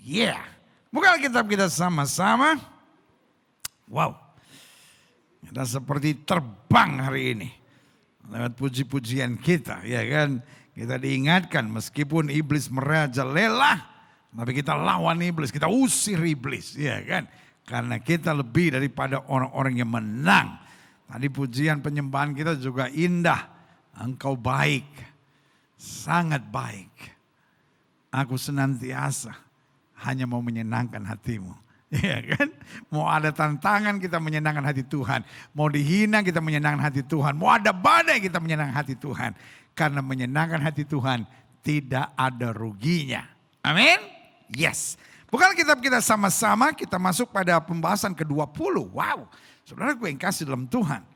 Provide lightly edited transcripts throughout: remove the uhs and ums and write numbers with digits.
Yeah. Buka Alkitab kita sama-sama. Wow. Kita seperti terbang hari ini. Lewat puji-pujian kita, ya kan. Kita diingatkan meskipun iblis merajalela, tapi kita lawan iblis, kita usir iblis, ya kan. Karena kita lebih daripada orang-orang yang menang. Tadi pujian penyembahan kita juga indah. Engkau baik, sangat baik. Aku senantiasa hanya mau menyenangkan hatimu. Ya kan? Mau ada tantangan kita menyenangkan hati Tuhan. Mau dihina kita menyenangkan hati Tuhan. Mau ada badai kita menyenangkan hati Tuhan. Karena menyenangkan hati Tuhan tidak ada ruginya. Amin? Yes. Bukan kitab kita sama-sama, kita masuk pada pembahasan ke-20. Wow. Saudara gue yang kasih dalam Tuhan.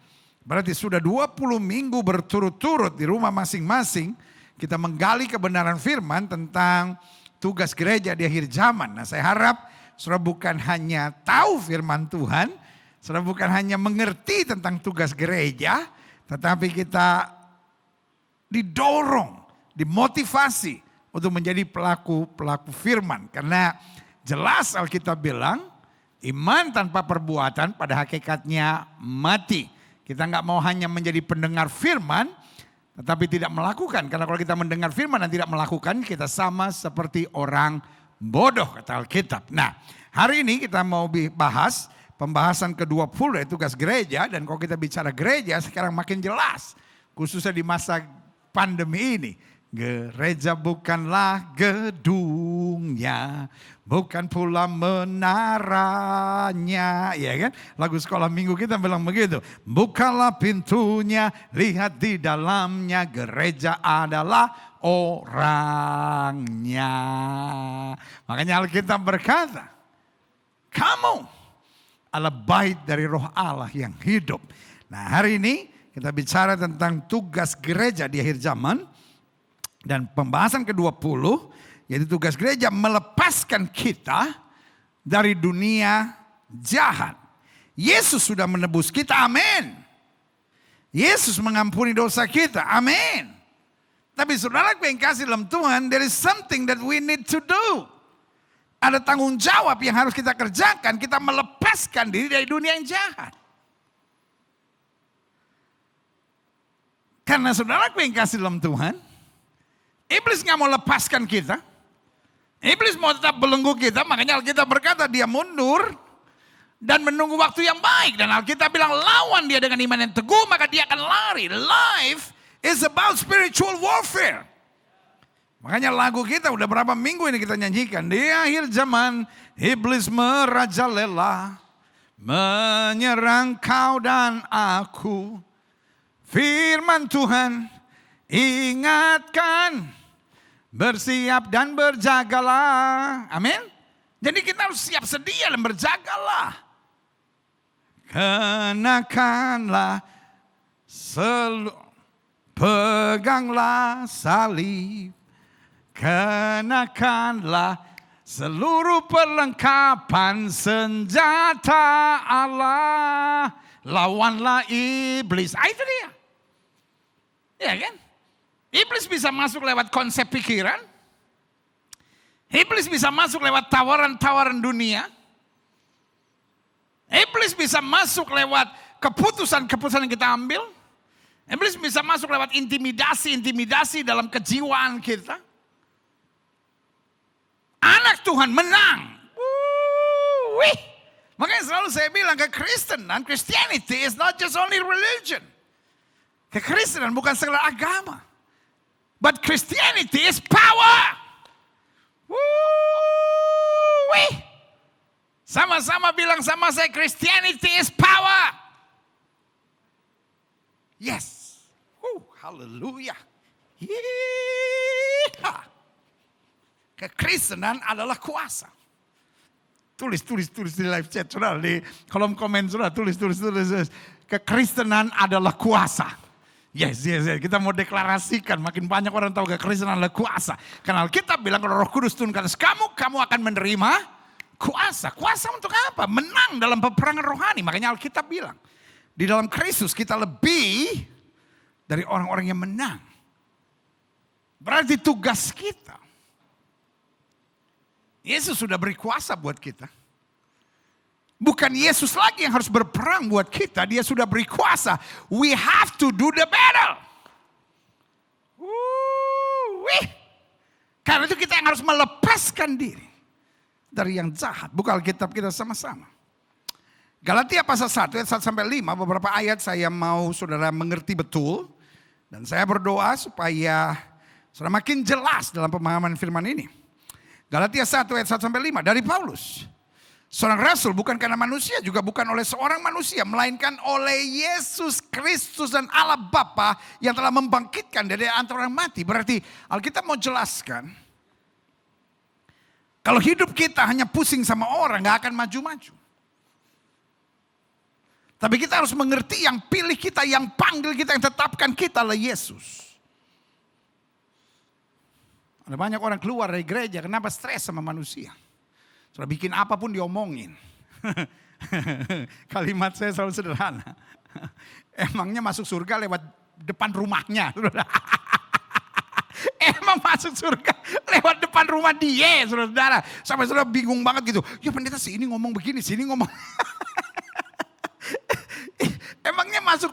Berarti sudah 20 minggu berturut-turut di rumah masing-masing. Kita menggali kebenaran firman tentang tugas gereja di akhir zaman. Nah saya harap saudara bukan hanya tahu firman Tuhan, saudara bukan hanya mengerti tentang tugas gereja, tetapi kita didorong, dimotivasi untuk menjadi pelaku firman. Karena jelas Alkitab bilang, iman tanpa perbuatan pada hakikatnya mati. Kita nggak mau hanya menjadi pendengar firman, tetapi tidak melakukan. Karena kalau kita mendengar firman dan tidak melakukan, kita sama seperti orang bodoh, kata Alkitab. Nah, hari ini kita mau bahas pembahasan ke-20 yaitu tugas gereja. Dan kalau kita bicara gereja sekarang makin jelas. Khususnya di masa pandemi ini. Gereja bukanlah gedungnya, bukan pula menaranya. Ya kan? Lagu sekolah minggu kita bilang begitu. Bukalah pintunya, lihat di dalamnya, gereja adalah orangnya. Makanya Alkitab berkata, kamu adalah bait dari roh Allah yang hidup. Nah hari ini kita bicara tentang tugas gereja di akhir zaman. Dan pembahasan ke-20 yaitu tugas gereja melepaskan kita dari dunia jahat. Yesus sudah menebus kita, amin. Yesus mengampuni dosa kita, amin. Tapi saudara yang kasih dalam Tuhan, there is something that we need to do. Ada tanggung jawab yang harus kita kerjakan, kita melepaskan diri dari dunia yang jahat. Karena saudara yang kasih dalam Tuhan, iblis nggak mau lepaskan kita. Iblis mau tetap belenggu kita. Makanya Alkitab berkata dia mundur dan menunggu waktu yang baik. Dan Alkitab bilang lawan dia dengan iman yang teguh maka dia akan lari. Life is about spiritual warfare. Makanya lagu kita udah berapa minggu ini kita nyanyikan. Di akhir zaman iblis merajalela, menyerang kau dan aku. Firman Tuhan ingatkan, bersiap dan berjagalah. Amin. Jadi kita harus siap sedia dan berjagalah. Kenakanlah, peganglah salib. Kenakanlah seluruh perlengkapan senjata Allah. Lawanlah iblis. Itu dia. Ya kan? Iblis bisa masuk lewat konsep pikiran. Iblis bisa masuk lewat tawaran-tawaran dunia. Iblis bisa masuk lewat keputusan-keputusan yang kita ambil. Iblis bisa masuk lewat intimidasi-intimidasi dalam kejiwaan kita. Anak Tuhan menang. Wih. Makanya selalu saya bilang kekristenan, Christianity is not just only religion. Kekristenan bukan sekedar agama. But Christianity is power. Woo-wee. Sama-sama bilang sama saya, Christianity is power. Yes. Hallelujah. Yeehaw. Kekristenan adalah kuasa. Tulis di live chat, saudara, di kolom komen, saudara, tulis. Kekristenan adalah kuasa. Yes. Kita mau deklarasikan. Makin banyak orang tahu kekristenan adalah kuasa. Karena Alkitab bilang kalau Roh Kudus turun ke atas kamu akan menerima kuasa. Kuasa untuk apa? Menang dalam peperangan rohani. Makanya Alkitab bilang, di dalam Kristus kita lebih dari orang-orang yang menang. Berarti tugas kita Yesus sudah beri kuasa buat kita. Bukan Yesus lagi yang harus berperang buat kita. Dia sudah beri kuasa. We have to do the battle. Karena itu kita yang harus melepaskan diri dari yang jahat. Buka Alkitab kita sama-sama. Galatia pasal 1 ayat 1 sampai 5. Beberapa ayat saya mau saudara mengerti betul. Dan saya berdoa supaya saudara makin jelas dalam pemahaman firman ini. Galatia 1 ayat 1 sampai 5 dari Paulus. Seorang rasul bukan karena manusia, juga bukan oleh seorang manusia, melainkan oleh Yesus Kristus dan Allah Bapa yang telah membangkitkan dari antara orang mati. Berarti Alkitab mau jelaskan, kalau hidup kita hanya pusing sama orang, gak akan maju-maju. Tapi kita harus mengerti yang pilih kita, yang panggil kita, yang tetapkan kita adalah Yesus. Ada banyak orang keluar dari gereja, kenapa stres sama manusia? Sudah bikin apapun diomongin. Kalimat saya selalu sederhana. Emangnya masuk surga lewat depan rumahnya. Emang masuk surga lewat depan rumah dia, saudara. Sampai saudara bingung banget gitu. Ya pendeta sini ngomong begini, sini ngomong. Emangnya masuk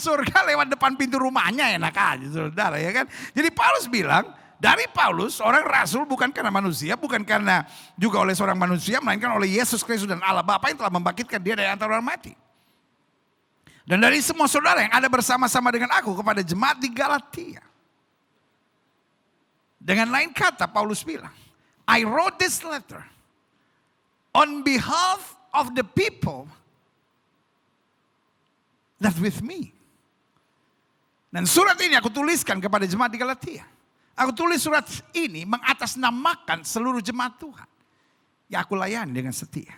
surga lewat depan pintu rumahnya, enak aja saudara, ya kan. Jadi Paulus bilang, dari Paulus, orang rasul bukan karena manusia, bukan karena juga oleh seorang manusia, melainkan oleh Yesus Kristus dan Allah Bapa yang telah membangkitkan dia dari antara orang mati. Dan dari semua saudara yang ada bersama-sama dengan aku kepada jemaat di Galatia. Dengan lain kata Paulus bilang, I wrote this letter on behalf of the people that with me. Dan surat ini aku tuliskan kepada jemaat di Galatia. Aku tulis surat ini mengatasnamakan seluruh jemaat Tuhan yang aku layani dengan setia.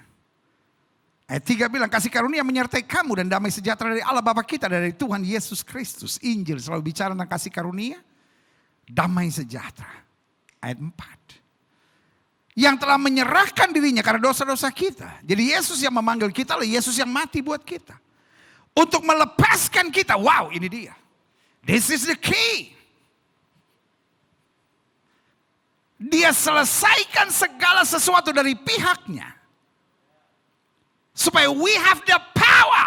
Ayat 3 bilang, kasih karunia menyertai kamu dan damai sejahtera dari Allah Bapa kita, dari Tuhan Yesus Kristus. Injil selalu bicara tentang kasih karunia, damai sejahtera. Ayat 4. Yang telah menyerahkan dirinya karena dosa-dosa kita. Jadi Yesus yang memanggil kita, Yesus yang mati buat kita. Untuk melepaskan kita, wow ini dia. This is the key. Dia selesaikan segala sesuatu dari pihaknya. Supaya we have the power.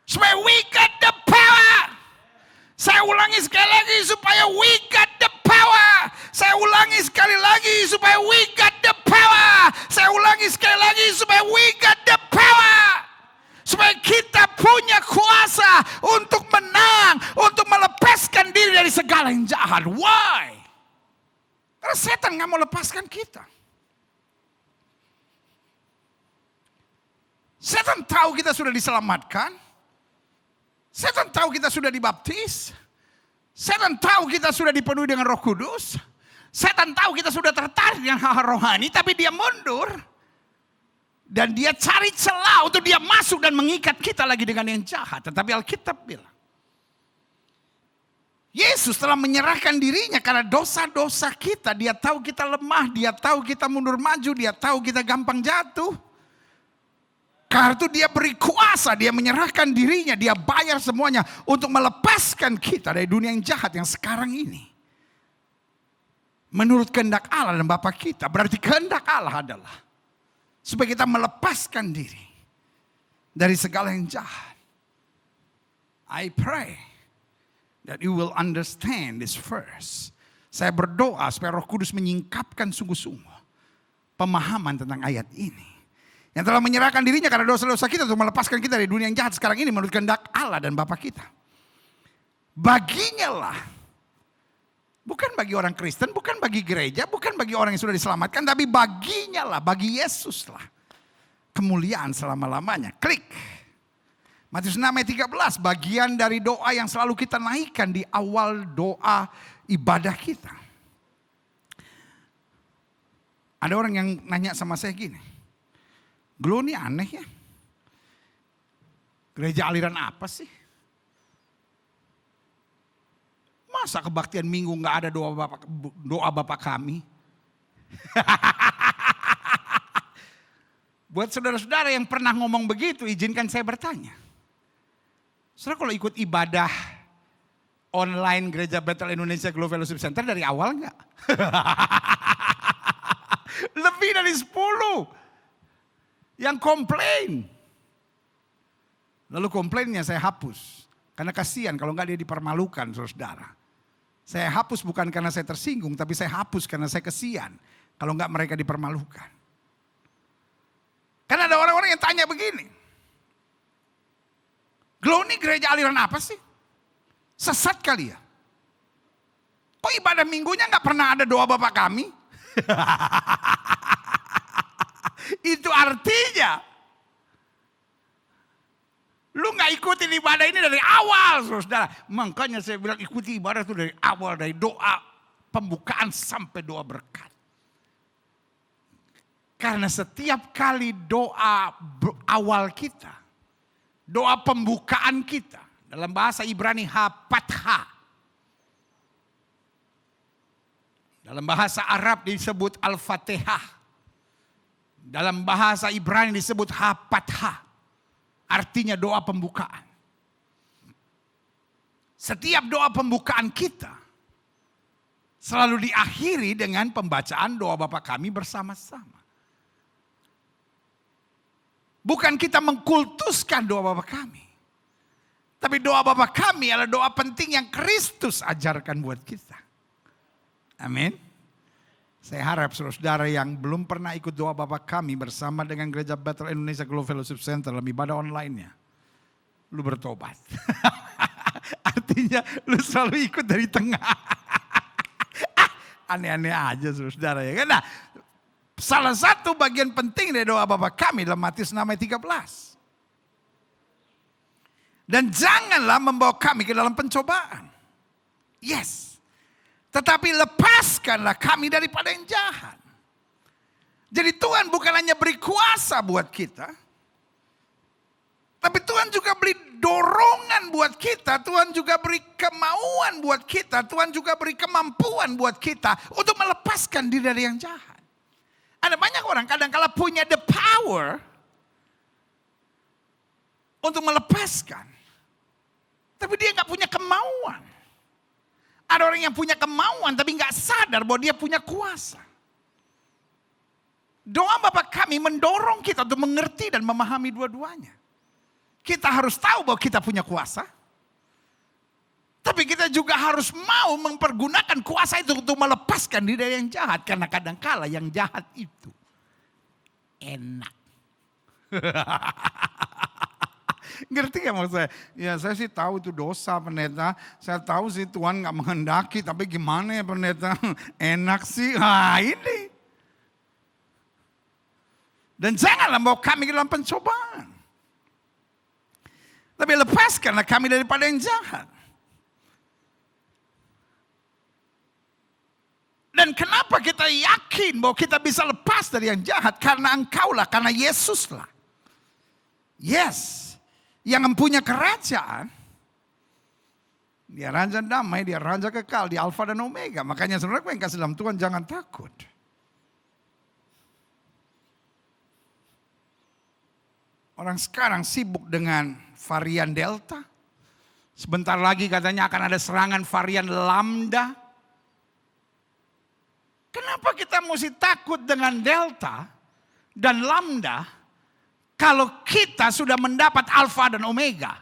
Supaya we got the power. Saya ulangi sekali lagi supaya we got the power. Saya ulangi sekali lagi supaya we got the power. Saya ulangi sekali lagi supaya we got the power. Supaya kita punya kuasa untuk menang, untuk melepaskan diri dari segala yang jahat. Why? Karena setan gak mau lepaskan kita. Setan tahu kita sudah diselamatkan. Setan tahu kita sudah dibaptis. Setan tahu kita sudah dipenuhi dengan Roh Kudus. Setan tahu kita sudah tertarik dengan hal-hal rohani, tapi dia mundur. Dan dia cari celah untuk dia masuk dan mengikat kita lagi dengan yang jahat. Tetapi Alkitab bilang, Yesus telah menyerahkan dirinya karena dosa-dosa kita. Dia tahu kita lemah, dia tahu kita mundur maju, dia tahu kita gampang jatuh. Karena itu dia beri kuasa, dia menyerahkan dirinya, dia bayar semuanya untuk melepaskan kita dari dunia yang jahat yang sekarang ini. Menurut kehendak Allah dan Bapa kita, berarti kehendak Allah adalah supaya kita melepaskan diri dari segala yang jahat. I pray that you will understand this verse. Saya berdoa supaya Roh Kudus menyingkapkan sungguh-sungguh pemahaman tentang ayat ini. Yang telah menyerahkan dirinya karena dosa-dosa kita untuk melepaskan kita dari dunia yang jahat sekarang ini menurut kehendak Allah dan Bapa kita. Baginya lah, bukan bagi orang Kristen, bukan bagi gereja, bukan bagi orang yang sudah diselamatkan, tapi baginya lah, bagi Yesus lah kemuliaan selama-lamanya. Klik. Matius 6 ayat 13, bagian dari doa yang selalu kita naikkan di awal doa ibadah kita. Ada orang yang nanya sama saya gini, Glo ini aneh ya, gereja aliran apa sih? Masa kebaktian minggu gak ada doa Bapak kami? Buat saudara-saudara yang pernah ngomong begitu, izinkan saya bertanya. Saudara kalau ikut ibadah online Gereja Bethel Indonesia Glow Fellowship Center dari awal enggak? Lebih dari 10 yang komplain. Lalu komplainnya saya hapus. Karena kasihan kalau enggak dia dipermalukan, saudara. Saya hapus bukan karena saya tersinggung, tapi saya hapus karena saya kasihan. Kalau enggak mereka dipermalukan. Karena ada orang-orang yang tanya begini. Glow ini gereja aliran apa sih? Sesat kali ya? Kok ibadah minggunya enggak pernah ada doa Bapak kami? Itu artinya lu gak ikutin ibadah ini dari awal, saudara. Makanya saya bilang ikuti ibadah itu dari awal, dari doa pembukaan sampai doa berkat. Karena setiap kali doa awal kita, doa pembukaan kita, dalam bahasa Ibrani hapatha, dalam bahasa Arab disebut al-fatihah, dalam bahasa Ibrani disebut hapatha, artinya doa pembukaan. Setiap doa pembukaan kita selalu diakhiri dengan pembacaan doa Bapa kami bersama-sama. Bukan kita mengkultuskan doa Bapa kami. Tapi doa Bapa kami adalah doa penting yang Kristus ajarkan buat kita. Amin. Saya harap saudara yang belum pernah ikut doa Bapa kami bersama dengan Gereja Bethel Indonesia Glow Fellowship Center dalam ibadah online-nya, lu bertobat. Artinya lu selalu ikut dari tengah. Aneh-aneh aja saudara ya. Karena salah satu bagian penting dari doa Bapa kami dalam Matius 6 ayat 13. Dan janganlah membawa kami ke dalam pencobaan. Yes. Tetapi lepaskanlah kami daripada yang jahat. Jadi Tuhan bukan hanya beri kuasa buat kita. Tapi Tuhan juga beri dorongan buat kita. Tuhan juga beri kemauan buat kita. Tuhan juga beri kemampuan buat kita. Untuk melepaskan diri dari yang jahat. Ada banyak orang kadang-kala punya the power. Untuk melepaskan. Tapi dia gak punya kemauan. Ada orang yang punya kemauan tapi gak sadar bahwa dia punya kuasa. Doa Bapa kami mendorong kita untuk mengerti dan memahami dua-duanya. Kita harus tahu bahwa kita punya kuasa. Tapi kita juga harus mau mempergunakan kuasa itu untuk melepaskan diri dari yang jahat. Karena kadang-kala yang jahat itu enak. Ngerti gak maksud saya? Ya saya sih tahu itu dosa pendeta. Saya tahu sih Tuhan gak menghendaki. Tapi gimana ya pendeta? Enak sih. Nah ini. Dan janganlah bawa kami ke dalam pencobaan. Tapi lepaskanlah kami daripada yang jahat. Dan kenapa kita yakin bahwa kita bisa lepas dari yang jahat? Karena engkaulah, karena Yesuslah. Yes. Yang mempunyai kerajaan. Dia raja damai, dia raja kekal, dia Alfa dan Omega. Makanya saudara yang kasih dalam Tuhan jangan takut. Orang sekarang sibuk dengan varian Delta. Sebentar lagi katanya akan ada serangan varian Lambda. Kenapa kita mesti takut dengan Delta dan Lambda kalau kita sudah mendapat Alfa dan Omega?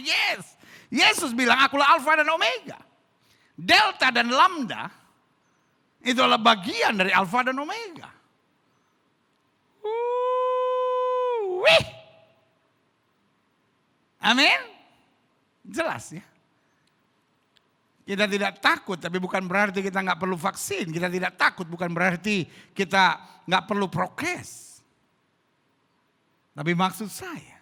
Yes. Yesus bilang akulah Alfa dan Omega. Delta dan Lambda itu adalah bagian dari Alfa dan Omega. Wih. Amin. Jelas ya. Kita tidak takut, tapi bukan berarti kita nggak perlu vaksin. Kita tidak takut, bukan berarti kita nggak perlu prokes. Tapi maksud saya,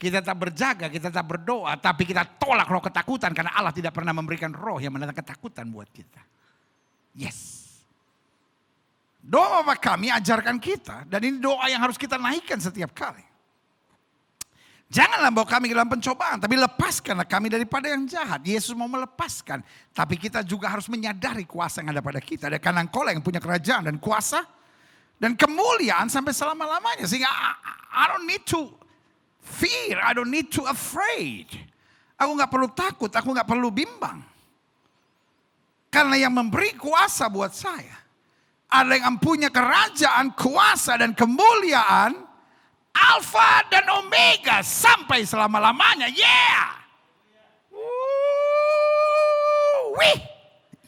kita tak berjaga, kita tak berdoa, tapi kita tolak roh ketakutan karena Allah tidak pernah memberikan roh yang mendatangkan ketakutan buat kita. Yes. Doa Bapa kami ajarkan kita, dan ini doa yang harus kita naikkan setiap kali. Janganlah bawa kami ke dalam pencobaan, tapi lepaskanlah kami daripada yang jahat. Yesus mau melepaskan, tapi kita juga harus menyadari kuasa yang ada pada kita. Karena engkau yang punya kerajaan dan kuasa dan kemuliaan sampai selama-lamanya. Sehingga I don't need to fear, I don't need to afraid. Aku nggak perlu takut, aku nggak perlu bimbang. Karena yang memberi kuasa buat saya adalah yang mempunyai kerajaan, kuasa dan kemuliaan, Alfa dan Omega sampai selama-lamanya. Yeah. Wih.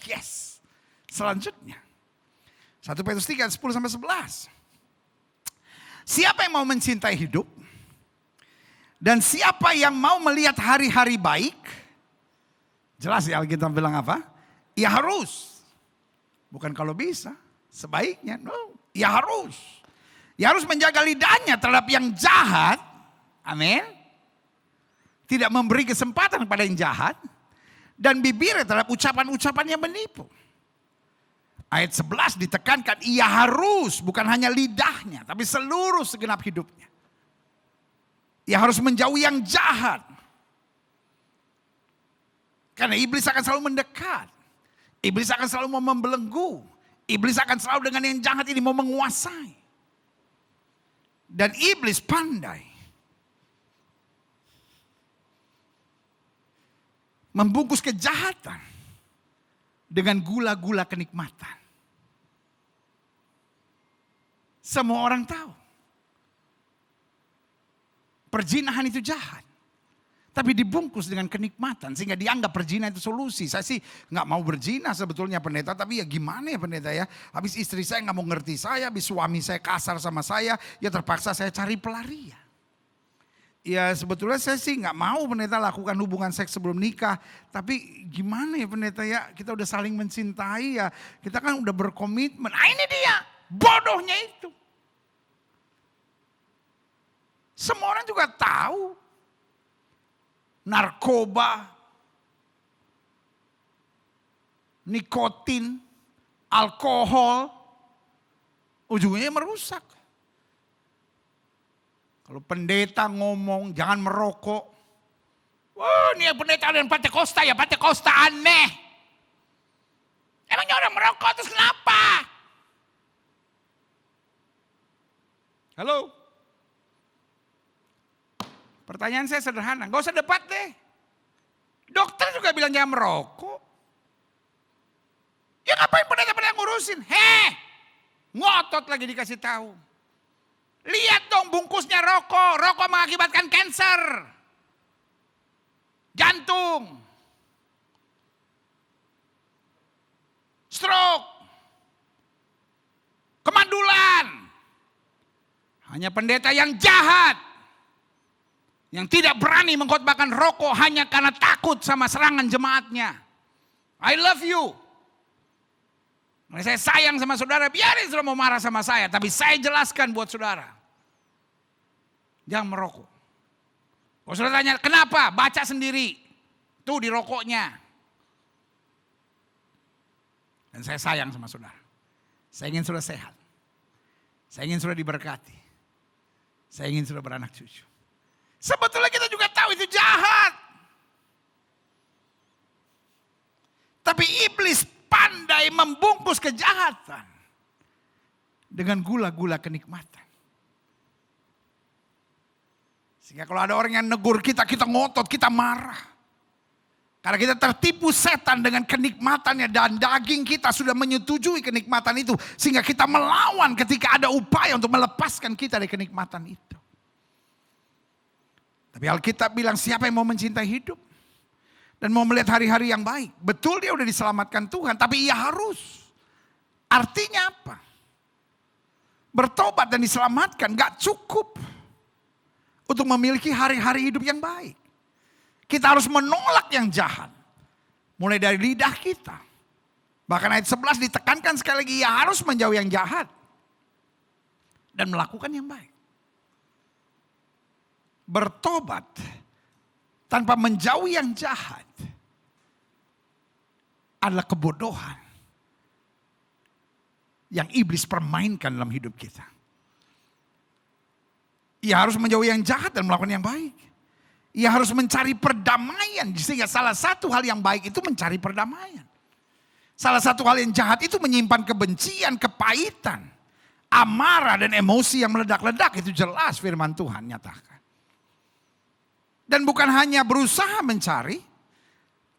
Yes. Selanjutnya. 1 Petrus 3, 10-11. Siapa yang mau mencintai hidup? Dan siapa yang mau melihat hari-hari baik? Jelas ya Alkitab bilang apa? Ya harus. Bukan kalau bisa. Sebaiknya. No. Ya harus. Ya harus menjaga lidahnya terhadap yang jahat. Amin. Tidak memberi kesempatan kepada yang jahat. Dan bibirnya terhadap ucapan-ucapan yang menipu. Ayat 11 ditekankan. Ia harus. Bukan hanya lidahnya. Tapi seluruh segenap hidupnya. Ia harus menjauhi yang jahat. Karena iblis akan selalu mendekat. Iblis akan selalu mau membelenggu. Iblis akan selalu dengan yang jahat ini mau menguasai. Dan iblis pandai membungkus kejahatan dengan gula-gula kenikmatan. Semua orang tahu. Perzinahan itu jahat. Tapi dibungkus dengan kenikmatan. Sehingga dianggap perzinahan itu solusi. Saya sih gak mau berzina sebetulnya pendeta. Tapi ya gimana ya pendeta ya. Habis istri saya gak mau ngerti saya. Habis suami saya kasar sama saya. Ya terpaksa saya cari pelarian. Ya sebetulnya saya sih gak mau pendeta lakukan hubungan seks sebelum nikah. Tapi gimana ya pendeta ya. Kita udah saling mencintai ya. Kita kan udah berkomitmen. Ah ini dia. Bodohnya itu. Semua orang juga tahu. Narkoba. Nikotin. Alkohol. Ujungnya merusak. Kalau pendeta ngomong jangan merokok. Wah ini pendeta dan Pentakosta ya. Pentakosta aneh. Emangnya orang merokok terus kenapa? Halo? Pertanyaan saya sederhana, gak usah debat deh. Dokter juga bilang jangan merokok. Ya ngapain pendeta-pendeta ngurusin? Ngotot lagi dikasih tahu. Lihat dong bungkusnya rokok. Rokok mengakibatkan kanker. Jantung. Stroke. Kemandulan. Hanya pendeta yang jahat. Yang tidak berani mengkhotbahkan rokok hanya karena takut sama serangan jemaatnya. I love you. Saya sayang sama saudara, biarin saudara mau marah sama saya. Tapi saya jelaskan buat saudara. Jangan merokok. Kalau saudara tanya kenapa? Baca sendiri. Tuh di rokoknya. Dan saya sayang sama saudara. Saya ingin saudara sehat. Saya ingin saudara diberkati. Saya ingin saudara beranak cucu. Sebetulnya kita juga tahu itu jahat. Tapi iblis pandai membungkus kejahatan dengan gula-gula kenikmatan. Sehingga kalau ada orang yang negur kita, kita ngotot, kita marah. Karena kita tertipu setan dengan kenikmatannya dan daging kita sudah menyetujui kenikmatan itu. Sehingga kita melawan ketika ada upaya untuk melepaskan kita dari kenikmatan itu. Tapi Alkitab bilang siapa yang mau mencintai hidup dan mau melihat hari-hari yang baik. Betul dia udah diselamatkan Tuhan, tapi ia harus. Artinya apa? Bertobat dan diselamatkan gak cukup untuk memiliki hari-hari hidup yang baik. Kita harus menolak yang jahat. Mulai dari lidah kita. Bahkan ayat 11 ditekankan sekali lagi, ia harus menjauhi yang jahat. Dan melakukan yang baik. Bertobat tanpa menjauhi yang jahat adalah kebodohan yang iblis permainkan dalam hidup kita. Ia harus menjauhi yang jahat dan melakukan yang baik. Ia harus mencari perdamaian, sehingga salah satu hal yang baik itu mencari perdamaian. Salah satu hal yang jahat itu menyimpan kebencian, kepahitan, amarah dan emosi yang meledak-ledak. Itu jelas firman Tuhan nyatakan. Dan bukan hanya berusaha mencari,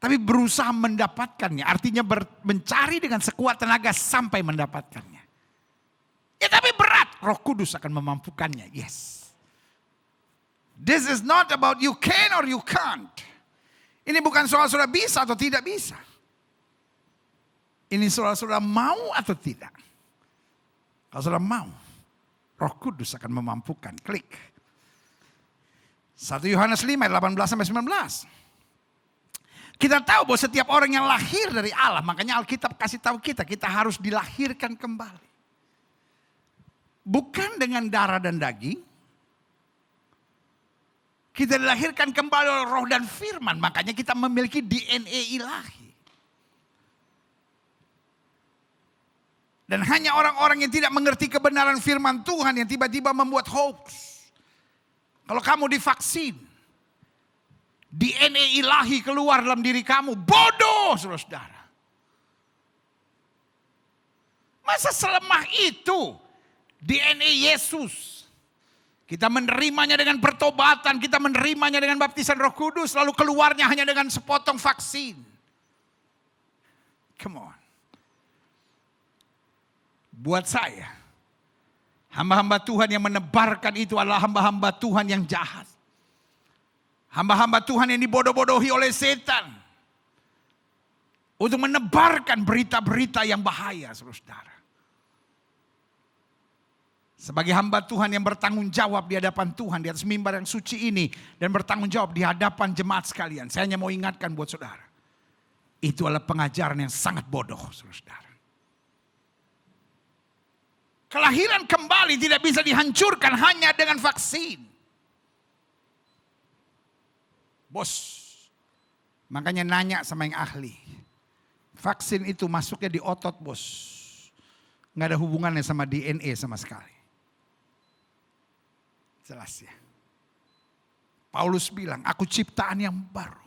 tapi berusaha mendapatkannya. Artinya mencari dengan sekuat tenaga sampai mendapatkannya. Ya tapi berat, Roh Kudus akan memampukannya. Yes. This is not about you can or you can't. Ini bukan soal saudara bisa atau tidak bisa. Ini soal saudara mau atau tidak. Kalau saudara mau, Roh Kudus akan memampukan. Klik. 1 Yohanes 5 ayat 18-19. Kita tahu bahwa setiap orang yang lahir dari Allah, makanya Alkitab kasih tahu kita harus dilahirkan kembali. Bukan dengan darah dan daging. Kita dilahirkan kembali oleh roh dan firman, makanya kita memiliki DNA ilahi. Dan hanya orang-orang yang tidak mengerti kebenaran firman Tuhan yang tiba-tiba membuat hoax. Kalau kamu divaksin, DNA ilahi keluar dalam diri kamu, bodoh saudara-saudara. Masa selemah itu DNA Yesus? Kita menerimanya dengan pertobatan, kita menerimanya dengan baptisan Roh Kudus, lalu keluarnya hanya dengan sepotong vaksin. Come on. Buat saya, hamba-hamba Tuhan yang menebarkan itu adalah hamba-hamba Tuhan yang jahat. Hamba-hamba Tuhan yang dibodoh-bodohi oleh setan. Untuk menebarkan berita-berita yang bahaya, saudara-saudara. Sebagai hamba Tuhan yang bertanggung jawab di hadapan Tuhan, di atas mimbar yang suci ini. Dan bertanggung jawab di hadapan jemaat sekalian. Saya hanya mau ingatkan buat saudara. Itu adalah pengajaran yang sangat bodoh, saudara-saudara. Kelahiran kembali tidak bisa dihancurkan hanya dengan vaksin. Bos, makanya nanya sama yang ahli. Vaksin itu masuknya di otot bos. Nggak ada hubungannya sama DNA sama sekali. Jelas ya. Paulus bilang, aku ciptaan yang baru.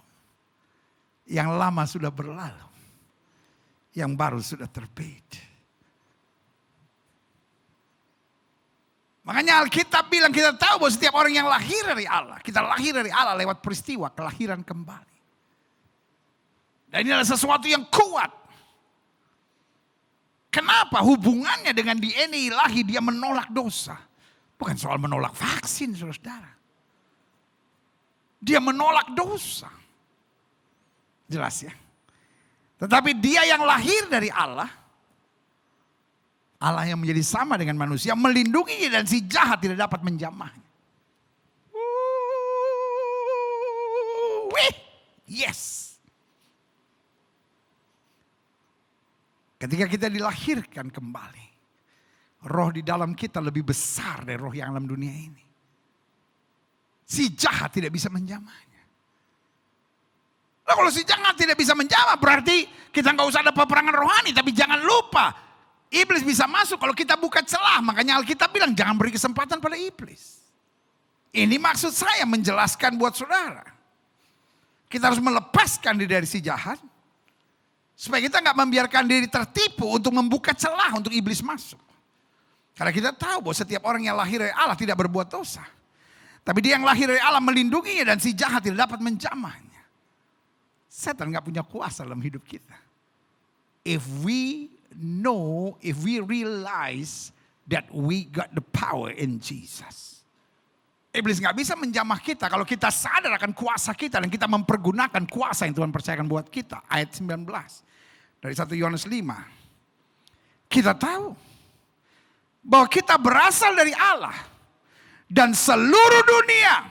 Yang lama sudah berlalu. Yang baru sudah terbit. Makanya Alkitab bilang kita tahu bahwa setiap orang yang lahir dari Allah. Kita lahir dari Allah lewat peristiwa kelahiran kembali. Dan ini adalah sesuatu yang kuat. Kenapa hubungannya dengan DNA ilahi dia menolak dosa. Bukan soal menolak vaksin saudara-saudara. Dia menolak dosa. Jelas ya. Tetapi dia yang lahir dari Allah. Allah yang menjadi sama dengan manusia melindunginya dan si jahat tidak dapat menjamahnya. Yes. Ketika kita dilahirkan kembali, roh di dalam kita lebih besar dari roh yang dalam dunia ini. Si jahat tidak bisa menjamahnya. Nah, kalau si jahat tidak bisa menjamah berarti kita nggak usah ada peperangan rohani, tapi jangan lupa. Iblis bisa masuk kalau kita buka celah. Makanya Alkitab bilang jangan beri kesempatan pada iblis. Ini maksud saya menjelaskan buat saudara. Kita harus melepaskan diri dari si jahat. Supaya kita gak membiarkan diri tertipu untuk membuka celah untuk iblis masuk. Karena kita tahu bahwa setiap orang yang lahir dari Allah tidak berbuat dosa. Tapi dia yang lahir dari Allah melindunginya dan si jahat tidak dapat menjamahnya. Setan gak punya kuasa dalam hidup kita. If we realize that we got the power in Jesus. Iblis gak bisa menjamah kita kalau kita sadar akan kuasa kita dan kita mempergunakan kuasa yang Tuhan percayakan buat kita. Ayat 19 dari 1 Yohanes 5. Kita tahu bahwa kita berasal dari Allah dan seluruh dunia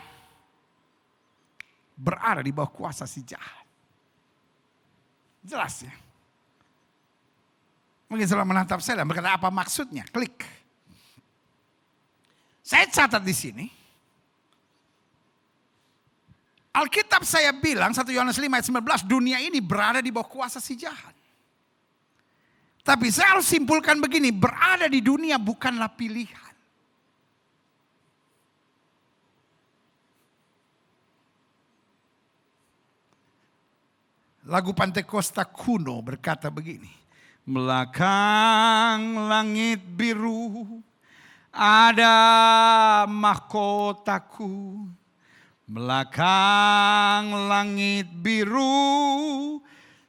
berada di bawah kuasa si jahat. Jelas ya. Mungkin saudara menatap saya dan berkata apa maksudnya? Klik. Saya catat di sini. Alkitab saya bilang 1 Yohanes 5 ayat 19 dunia ini berada di bawah kuasa si jahat. Tapi saya harus simpulkan begini, berada di dunia bukanlah pilihan. Lagu Pantai Costa kuno berkata begini. Belakang langit biru ada mahkotaku. Belakang langit biru,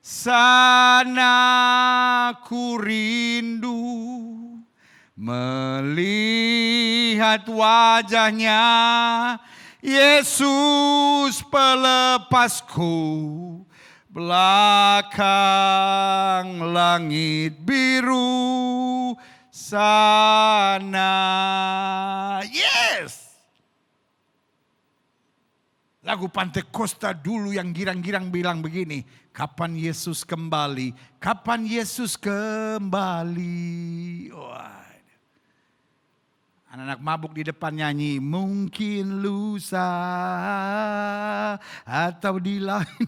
sana ku rindu melihat wajahnya, Yesus pelepasku. Belakang langit biru sana. Yes. Lagu Pantekosta dulu yang girang-girang bilang begini, kapan Yesus kembali, kapan Yesus kembali. Wah. Anak-anak mabuk di depan nyanyi, mungkin lusa atau di lain.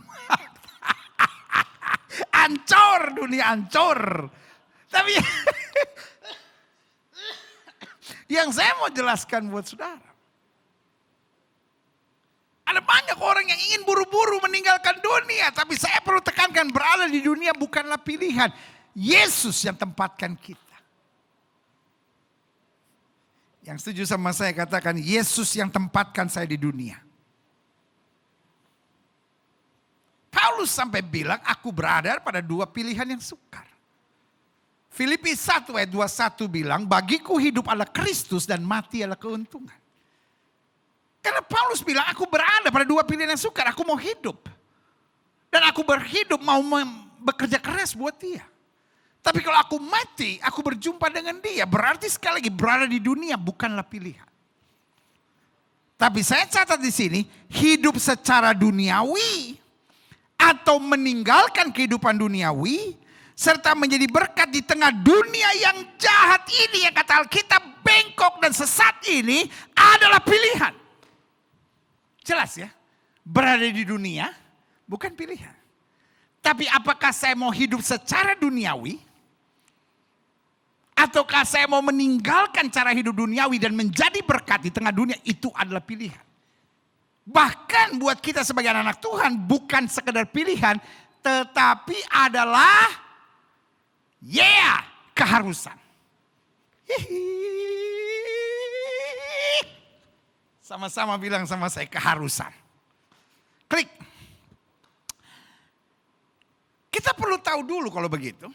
Ancur, dunia ancur. Tapi yang saya mau jelaskan buat saudara, ada banyak orang yang ingin buru-buru meninggalkan dunia. Tapi saya perlu tekankan, berada di dunia bukanlah pilihan. Yesus yang tempatkan kita. Yang setuju sama saya katakan, Yesus yang tempatkan saya di dunia. Paulus sampai bilang, aku berada pada dua pilihan yang sukar. Filipi 1 ayat 21 bilang, bagiku hidup adalah Kristus dan mati adalah keuntungan. Karena Paulus bilang, aku berada pada dua pilihan yang sukar. Aku mau hidup. Dan aku berhidup mau bekerja keras buat dia. Tapi kalau aku mati, aku berjumpa dengan dia. Berarti sekali lagi berada di dunia bukanlah pilihan. Tapi saya catat di sini, hidup secara duniawi atau meninggalkan kehidupan duniawi serta menjadi berkat di tengah dunia yang jahat ini, yang kata Alkitab bengkok dan sesat ini adalah pilihan. Jelas ya, berada di dunia bukan pilihan. Tapi apakah saya mau hidup secara duniawi? Ataukah saya mau meninggalkan cara hidup duniawi dan menjadi berkat di tengah dunia? Itu adalah pilihan. Bahkan buat kita sebagai anak Tuhan bukan sekedar pilihan, tetapi adalah keharusan. Sama-sama bilang sama saya, keharusan. Klik. Kita perlu tahu dulu kalau begitu,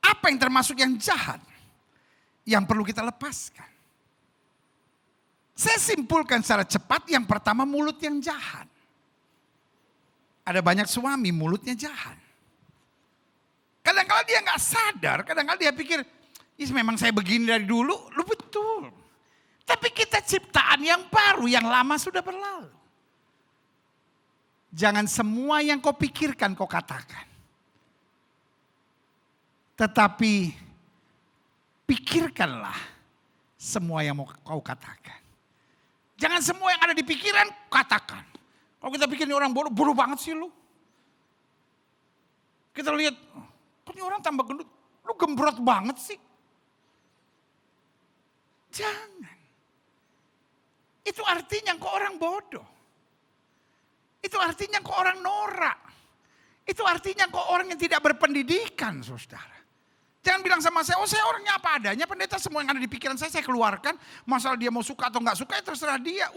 apa yang termasuk yang jahat yang perlu kita lepaskan. Saya simpulkan secara cepat, yang pertama mulut yang jahat. Ada banyak suami mulutnya jahat. Kadang-kadang dia nggak sadar, kadang-kadang dia pikir, memang saya begini dari dulu, lu betul. Tapi kita ciptaan yang baru, yang lama sudah berlalu. Jangan semua yang kau pikirkan kau katakan. Tetapi pikirkanlah semua yang mau kau katakan. Jangan semua yang ada di pikiran katakan. Kalau kita pikir ini orang bodoh banget sih lu. Kita lihat, kok ini orang tambah gendut, lu gembrot banget sih. Jangan. Itu artinya kok orang bodoh. Itu artinya kok orang norak. Itu artinya kok orang yang tidak berpendidikan, saudara. Jangan bilang sama saya, saya orangnya apa adanya, pendeta, semua yang ada di pikiran saya keluarkan. Masalah dia mau suka atau enggak suka, ya terserah dia.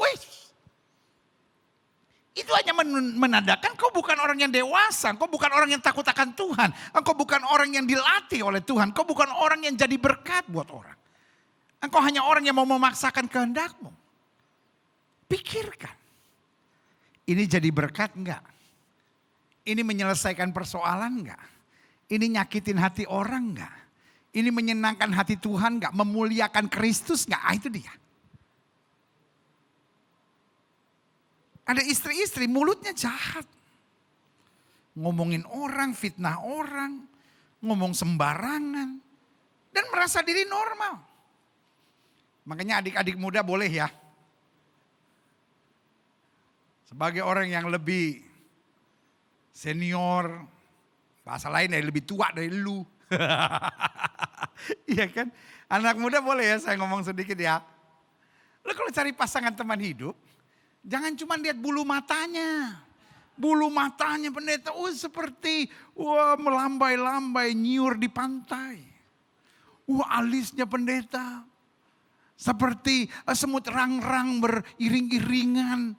Itu hanya menandakan kau bukan orang yang dewasa, kau bukan orang yang takut akan Tuhan. Engkau bukan orang yang dilatih oleh Tuhan, kau bukan orang yang jadi berkat buat orang. Engkau hanya orang yang mau memaksakan kehendakmu. Pikirkan, ini jadi berkat enggak? Ini menyelesaikan persoalan enggak? Ini nyakitin hati orang enggak? Ini menyenangkan hati Tuhan enggak? Memuliakan Kristus enggak? Itu dia. Ada istri-istri mulutnya jahat. Ngomongin orang, fitnah orang, ngomong sembarangan. Dan merasa diri normal. Makanya adik-adik muda boleh ya. Sebagai orang yang lebih senior, bahasa lain ya lebih tua dari lu. Iya kan? Anak muda boleh ya saya ngomong sedikit ya. Lu kalau cari pasangan teman hidup, jangan cuma lihat bulu matanya. Bulu matanya pendeta, seperti melambai-lambai nyiur di pantai. Alisnya pendeta, Seperti semut rang-rang beriring-iringan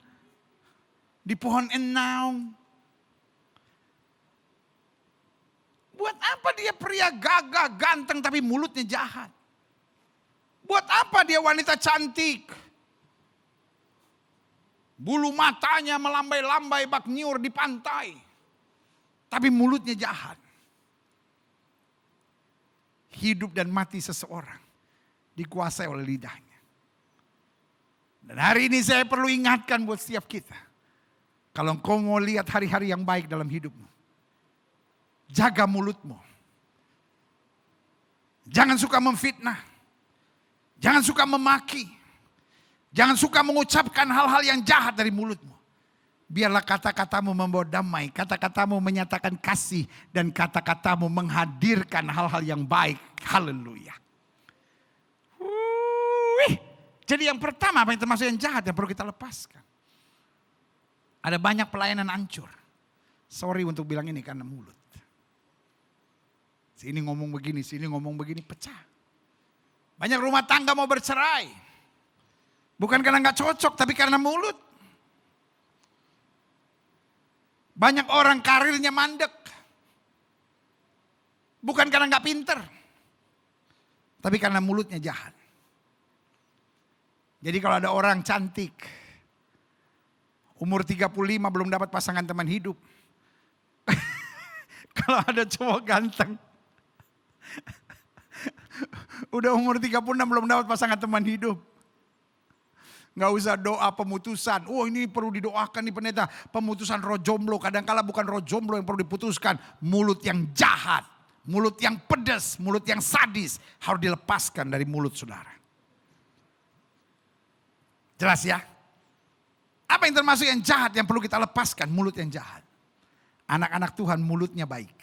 di pohon enau. Buat apa dia pria gagah, ganteng tapi mulutnya jahat? Buat apa dia wanita cantik? Bulu matanya melambai-lambai bak nyur di pantai. Tapi mulutnya jahat. Hidup dan mati seseorang dikuasai oleh lidahnya. Dan hari ini saya perlu ingatkan buat setiap kita. Kalau engkau mau lihat hari-hari yang baik dalam hidupmu, jaga mulutmu. Jangan suka memfitnah. Jangan suka memaki. Jangan suka mengucapkan hal-hal yang jahat dari mulutmu. Biarlah kata-katamu membawa damai, kata-katamu menyatakan kasih, dan kata-katamu menghadirkan hal-hal yang baik. Haleluya. Jadi yang pertama, apa yang termasuk yang jahat yang perlu kita lepaskan. Ada banyak pelayanan hancur. Sorry untuk bilang ini karena mulut. Sini ngomong begini, sini ngomong begini, pecah. Banyak rumah tangga mau bercerai. Bukan karena gak cocok, tapi karena mulut. Banyak orang karirnya mandek. Bukan karena gak pinter. Tapi karena mulutnya jahat. Jadi kalau ada orang cantik. Umur 35 belum dapat pasangan teman hidup. Kalau ada cowok ganteng. Udah umur 36 belum dapat pasangan teman hidup. Gak usah doa pemutusan. Oh ini perlu didoakan nih pendeta. Pemutusan roh jomblo. Kadangkala bukan roh jomblo yang perlu diputuskan. Mulut yang jahat. Mulut yang pedas. Mulut yang sadis. Harus dilepaskan dari mulut saudara. Jelas ya? Apa yang termasuk yang jahat yang perlu kita lepaskan? Mulut yang jahat. Anak-anak Tuhan mulutnya baik.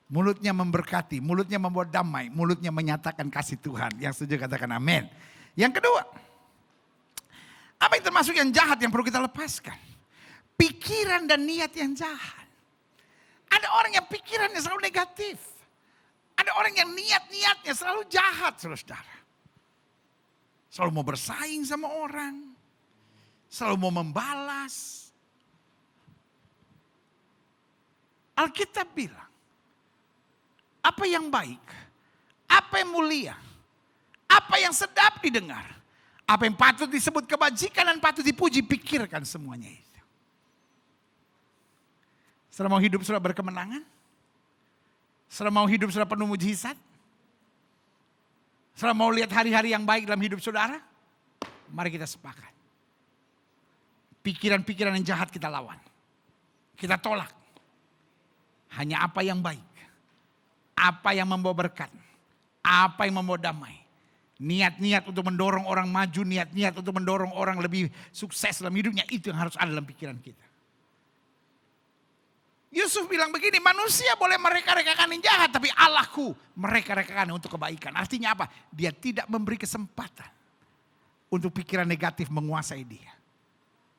Mulutnya memberkati. Mulutnya membawa damai. Mulutnya menyatakan kasih Tuhan. Yang setuju katakan amin. Yang kedua. Apa yang termasuk yang jahat yang perlu kita lepaskan? Pikiran dan niat yang jahat. Ada orang yang pikirannya selalu negatif. Ada orang yang niat-niatnya selalu jahat, saudara. Selalu mau bersaing sama orang. Selalu mau membalas. Alkitab bilang, apa yang baik, apa yang mulia, apa yang sedap didengar. Apa yang patut disebut kebajikan dan patut dipuji, pikirkan semuanya itu. Saudara mau hidup saudara berkemenangan? Saudara mau hidup saudara penuh mujizat? Saudara mau lihat hari-hari yang baik dalam hidup saudara? Mari kita sepakat. Pikiran-pikiran yang jahat kita lawan. Kita tolak. Hanya apa yang baik. Apa yang membawa berkat. Apa yang membawa damai. Niat-niat untuk mendorong orang maju, niat-niat untuk mendorong orang lebih sukses dalam hidupnya. Itu yang harus ada dalam pikiran kita. Yusuf bilang begini, manusia boleh mereka-rekakan yang jahat, tapi Allahku mereka-rekakan untuk kebaikan. Artinya apa? Dia tidak memberi kesempatan untuk pikiran negatif menguasai dia.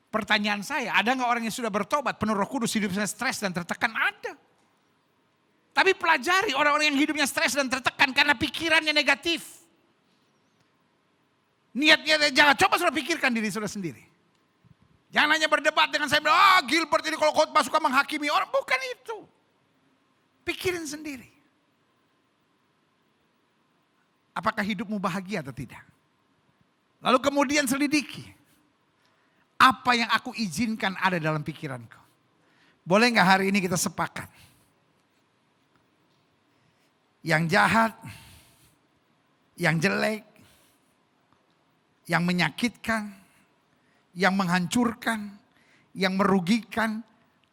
Pertanyaan saya, ada gak orang yang sudah bertobat, penuh Roh Kudus, hidupnya stres dan tertekan? Ada. Tapi pelajari orang-orang yang hidupnya stres dan tertekan karena pikirannya negatif. Niat-niatnya jangan, coba sudah pikirkan diri sudah sendiri. Jangan hanya berdebat dengan saya bilang, Gilbert ini kalau khotbah suka menghakimi orang. Bukan itu. Pikirin sendiri. Apakah hidupmu bahagia atau tidak? Lalu kemudian selidiki. Apa yang aku izinkan ada dalam pikiranku. Boleh gak hari ini kita sepakat? Yang jahat, yang jelek, yang menyakitkan, yang menghancurkan, yang merugikan,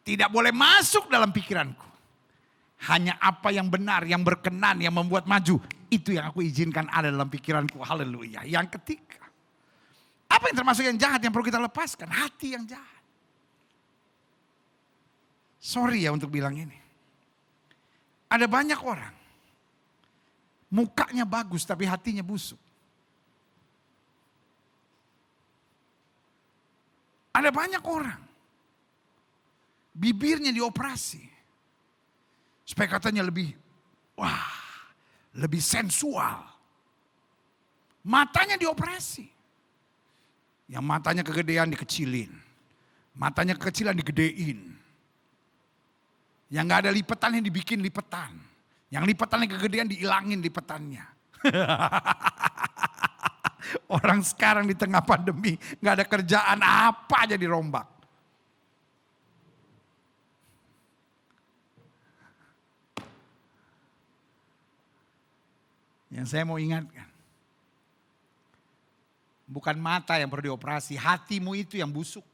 tidak boleh masuk dalam pikiranku. Hanya apa yang benar, yang berkenan, yang membuat maju, itu yang aku izinkan ada dalam pikiranku. Haleluya. Yang ketiga, apa yang termasuk yang jahat yang perlu kita lepaskan? Hati yang jahat. Sorry ya untuk bilang ini. Ada banyak orang, mukanya bagus tapi hatinya busuk. Ada banyak orang, bibirnya dioperasi. Supaya katanya lebih sensual. Matanya dioperasi. Yang matanya kegedean dikecilin. Matanya kekecilan digedein. Yang gak ada lipetannya dibikin lipetan. Yang lipetannya kegedean dihilangin lipetannya. Orang sekarang di tengah pandemi gak ada kerjaan, apa aja dirombak. Yang saya mau ingatkan, bukan mata yang perlu dioperasi, hatimu itu yang busuk.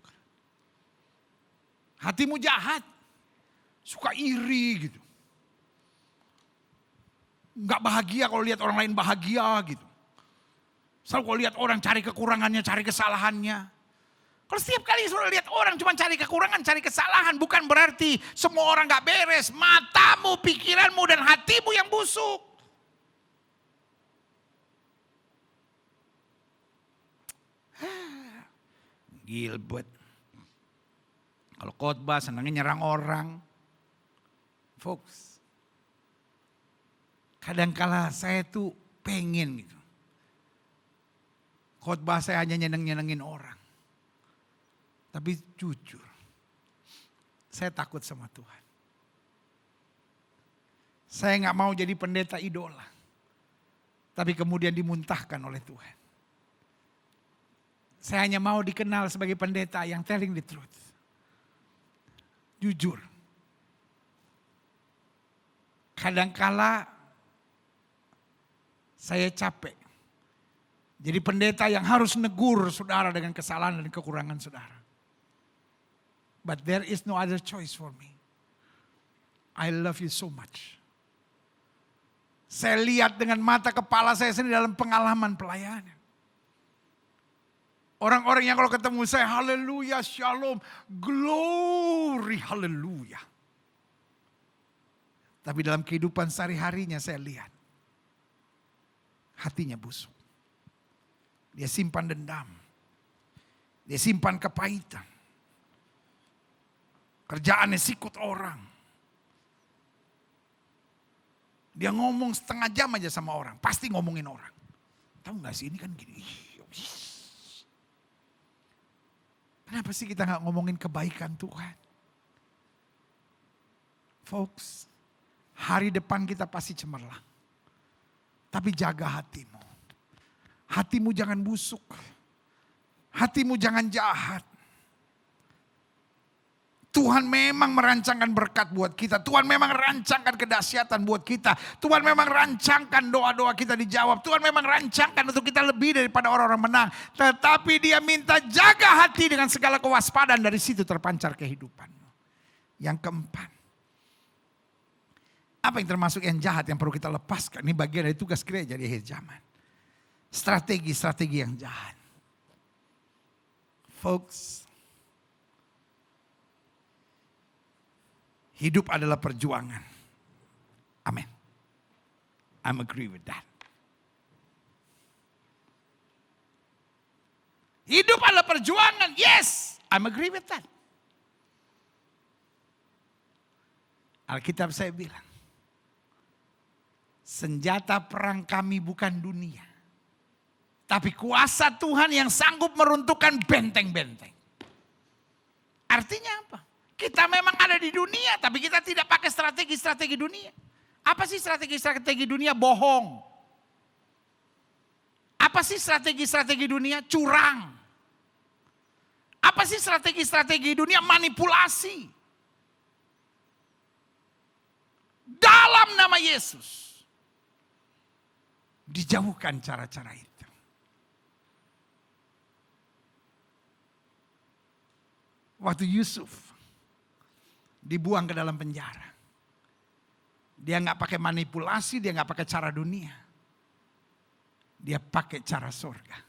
Hatimu jahat, suka iri gitu. Gak bahagia kalau lihat orang lain bahagia gitu. Selalu kalau lihat orang cari kekurangannya, cari kesalahannya. Kalau setiap kali sudah lihat orang cuma cari kekurangan, cari kesalahan, bukan berarti semua orang gak beres. Matamu, pikiranmu, dan hatimu yang busuk. Gilbert. Kalau khotbah senangnya nyerang orang. Folks. Kadangkala saya tuh pengen gitu. Khotbah saya hanya nyenengin orang. Tapi jujur, saya takut sama Tuhan. Saya gak mau jadi pendeta idola. Tapi kemudian dimuntahkan oleh Tuhan. Saya hanya mau dikenal sebagai pendeta yang telling the truth. Jujur. Kadangkala saya capek. Jadi pendeta yang harus negur saudara dengan kesalahan dan kekurangan saudara. But there is no other choice for me. I love you so much. Saya lihat dengan mata kepala saya sendiri dalam pengalaman pelayanan. Orang-orang yang kalau ketemu saya, haleluya, shalom, glory, haleluya. Tapi dalam kehidupan sehari-harinya saya lihat, hatinya busuk. Dia simpan dendam. Dia simpan kepahitan. Kerjaannya sikut orang. Dia ngomong setengah jam aja sama orang. Pasti ngomongin orang. Tahu gak sih ini kan gini. Kenapa sih kita gak ngomongin kebaikan Tuhan? Folks, hari depan kita pasti cemerlang. Tapi jaga hatimu. Hatimu jangan busuk. Hatimu jangan jahat. Tuhan memang merancangkan berkat buat kita. Tuhan memang rancangkan kedahsyatan buat kita. Tuhan memang rancangkan doa-doa kita dijawab. Tuhan memang rancangkan untuk kita lebih daripada orang-orang menang. Tetapi Dia minta jaga hati dengan segala kewaspadaan. Dari situ terpancar kehidupan. Yang keempat. Apa yang termasuk yang jahat yang perlu kita lepaskan? Ini bagian dari tugas gereja di akhir zaman. Strategi-strategi yang jahat. Folks, hidup adalah perjuangan. Amin. I'm agree with that. Hidup adalah perjuangan. Yes, I'm agree with that. Alkitab saya bilang, senjata perang kami bukan dunia. Tapi kuasa Tuhan yang sanggup meruntuhkan benteng-benteng. Artinya apa? Kita memang ada di dunia, tapi kita tidak pakai strategi-strategi dunia. Apa sih strategi-strategi dunia? Bohong. Apa sih strategi-strategi dunia? Curang. Apa sih strategi-strategi dunia? Manipulasi. Dalam nama Yesus, dijauhkan cara-cara itu. Waktu Yusuf dibuang ke dalam penjara. Dia gak pakai manipulasi, dia gak pakai cara dunia. Dia pakai cara sorga.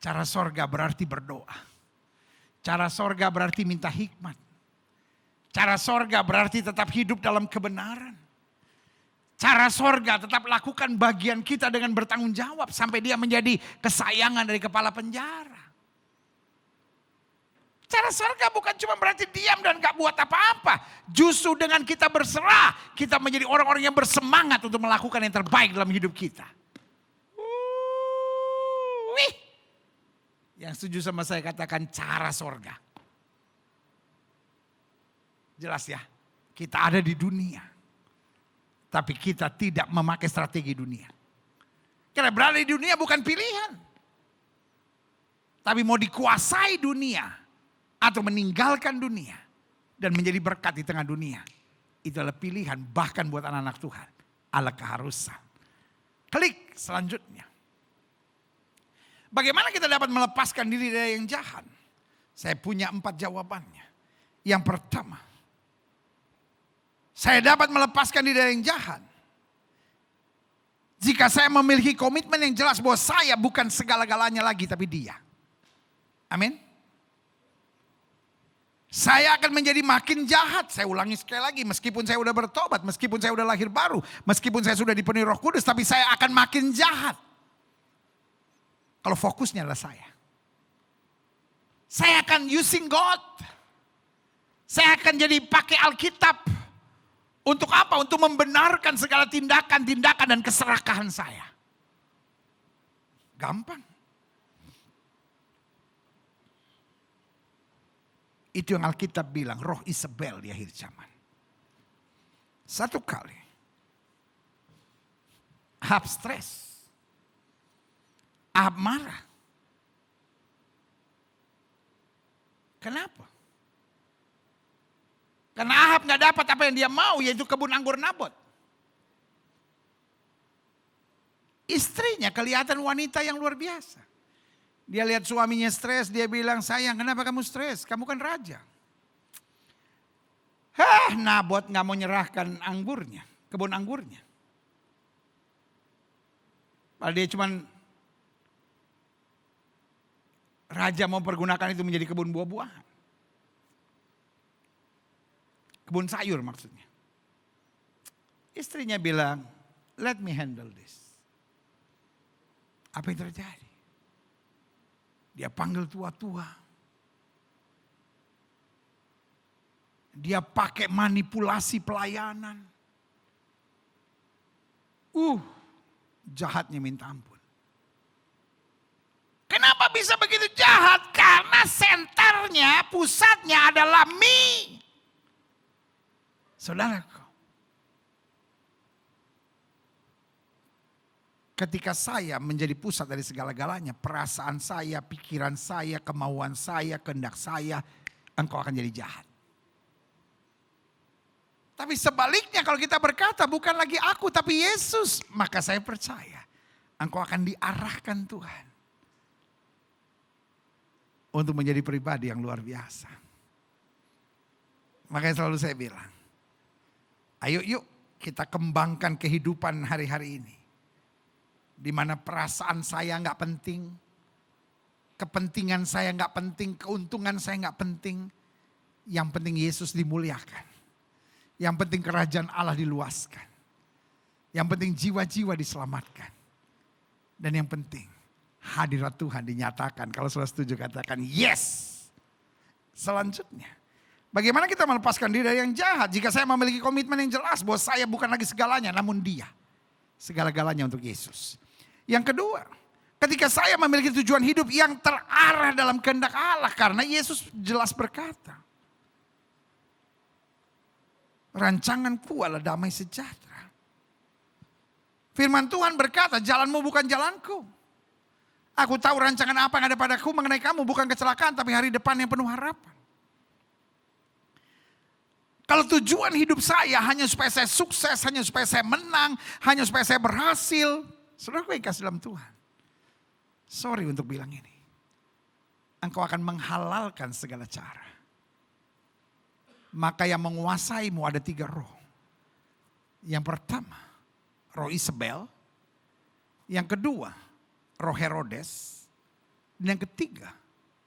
Cara sorga berarti berdoa. Cara sorga berarti minta hikmat. Cara sorga berarti tetap hidup dalam kebenaran. Cara sorga tetap lakukan bagian kita dengan bertanggung jawab. Sampai dia menjadi kesayangan dari kepala penjara. Cara sorga bukan cuma berarti diam dan gak buat apa-apa. Justru dengan kita berserah, kita menjadi orang-orang yang bersemangat untuk melakukan yang terbaik dalam hidup kita. Yang setuju sama saya katakan cara sorga. Jelas ya, kita ada di dunia. Tapi kita tidak memakai strategi dunia. Karena berada di dunia bukan pilihan. Tapi mau dikuasai dunia atau meninggalkan dunia dan menjadi berkat di tengah dunia. Itu adalah pilihan bahkan buat anak-anak Tuhan. Ala keharusan. Klik selanjutnya. Bagaimana kita dapat melepaskan diri dari yang jahat? Saya punya 4 jawabannya. Yang pertama, saya dapat melepaskan diri dari yang jahat jika saya memiliki komitmen yang jelas bahwa saya bukan segala-galanya lagi, tapi Dia. Amin. Saya akan menjadi makin jahat. Saya ulangi sekali lagi, meskipun saya sudah bertobat, meskipun saya sudah lahir baru, meskipun saya sudah dipenuhi Roh Kudus, tapi saya akan makin jahat. Kalau fokusnya adalah saya. Saya akan using God. Saya akan jadi pakai Alkitab. Untuk apa? Untuk membenarkan segala tindakan-tindakan dan keserakahan saya. Gampang. Itu yang Alkitab bilang, roh Isabel di akhir zaman. Satu kali. Ahab stres. Ahab marah. Kenapa? Karena Ahab gak dapat apa yang dia mau, yaitu kebun anggur Nabot. Istrinya kelihatan wanita yang luar biasa. Dia lihat suaminya stres, dia bilang, sayang kenapa kamu stres? Kamu kan raja. Nabot gak mau nyerahkan anggurnya, kebun anggurnya. Padahal dia cuman raja mau pergunakan itu menjadi kebun buah-buahan. Kebun sayur maksudnya. Istrinya bilang, let me handle this. Apa yang terjadi? Dia panggil tua-tua. Dia pakai manipulasi pelayanan. Jahatnya minta ampun. Kenapa bisa begitu jahat? Karena senternya, pusatnya adalah me. Saudaraku, ketika saya menjadi pusat dari segala-galanya, perasaan saya, pikiran saya, kemauan saya, kehendak saya, engkau akan jadi jahat. Tapi sebaliknya kalau kita berkata bukan lagi aku tapi Yesus, maka saya percaya engkau akan diarahkan Tuhan untuk menjadi pribadi yang luar biasa. Makanya selalu saya bilang, ayo yuk kita kembangkan kehidupan hari-hari ini. Di mana perasaan saya gak penting. Kepentingan saya gak penting. Keuntungan saya gak penting. Yang penting Yesus dimuliakan. Yang penting kerajaan Allah diluaskan. Yang penting jiwa-jiwa diselamatkan. Dan yang penting hadirat Tuhan dinyatakan. Kalau sudah setuju katakan yes. Selanjutnya. Bagaimana kita melepaskan diri dari yang jahat jika saya memiliki komitmen yang jelas bahwa saya bukan lagi segalanya namun Dia. Segala-galanya untuk Yesus. Yang kedua, ketika saya memiliki tujuan hidup yang terarah dalam kehendak Allah karena Yesus jelas berkata, rancanganku adalah damai sejahtera. Firman Tuhan berkata, jalanmu bukan jalanku. Aku tahu rancangan apa yang ada padaku mengenai kamu bukan kecelakaan tapi hari depan yang penuh harapan. Kalau tujuan hidup saya hanya supaya saya sukses, hanya supaya saya menang, hanya supaya saya berhasil. Saudara yang kasih dalam Tuhan. Sorry untuk bilang ini. Engkau akan menghalalkan segala cara. Maka yang menguasaimu ada 3 roh. Yang pertama, roh Isabel. Yang kedua, roh Herodes. Dan yang ketiga,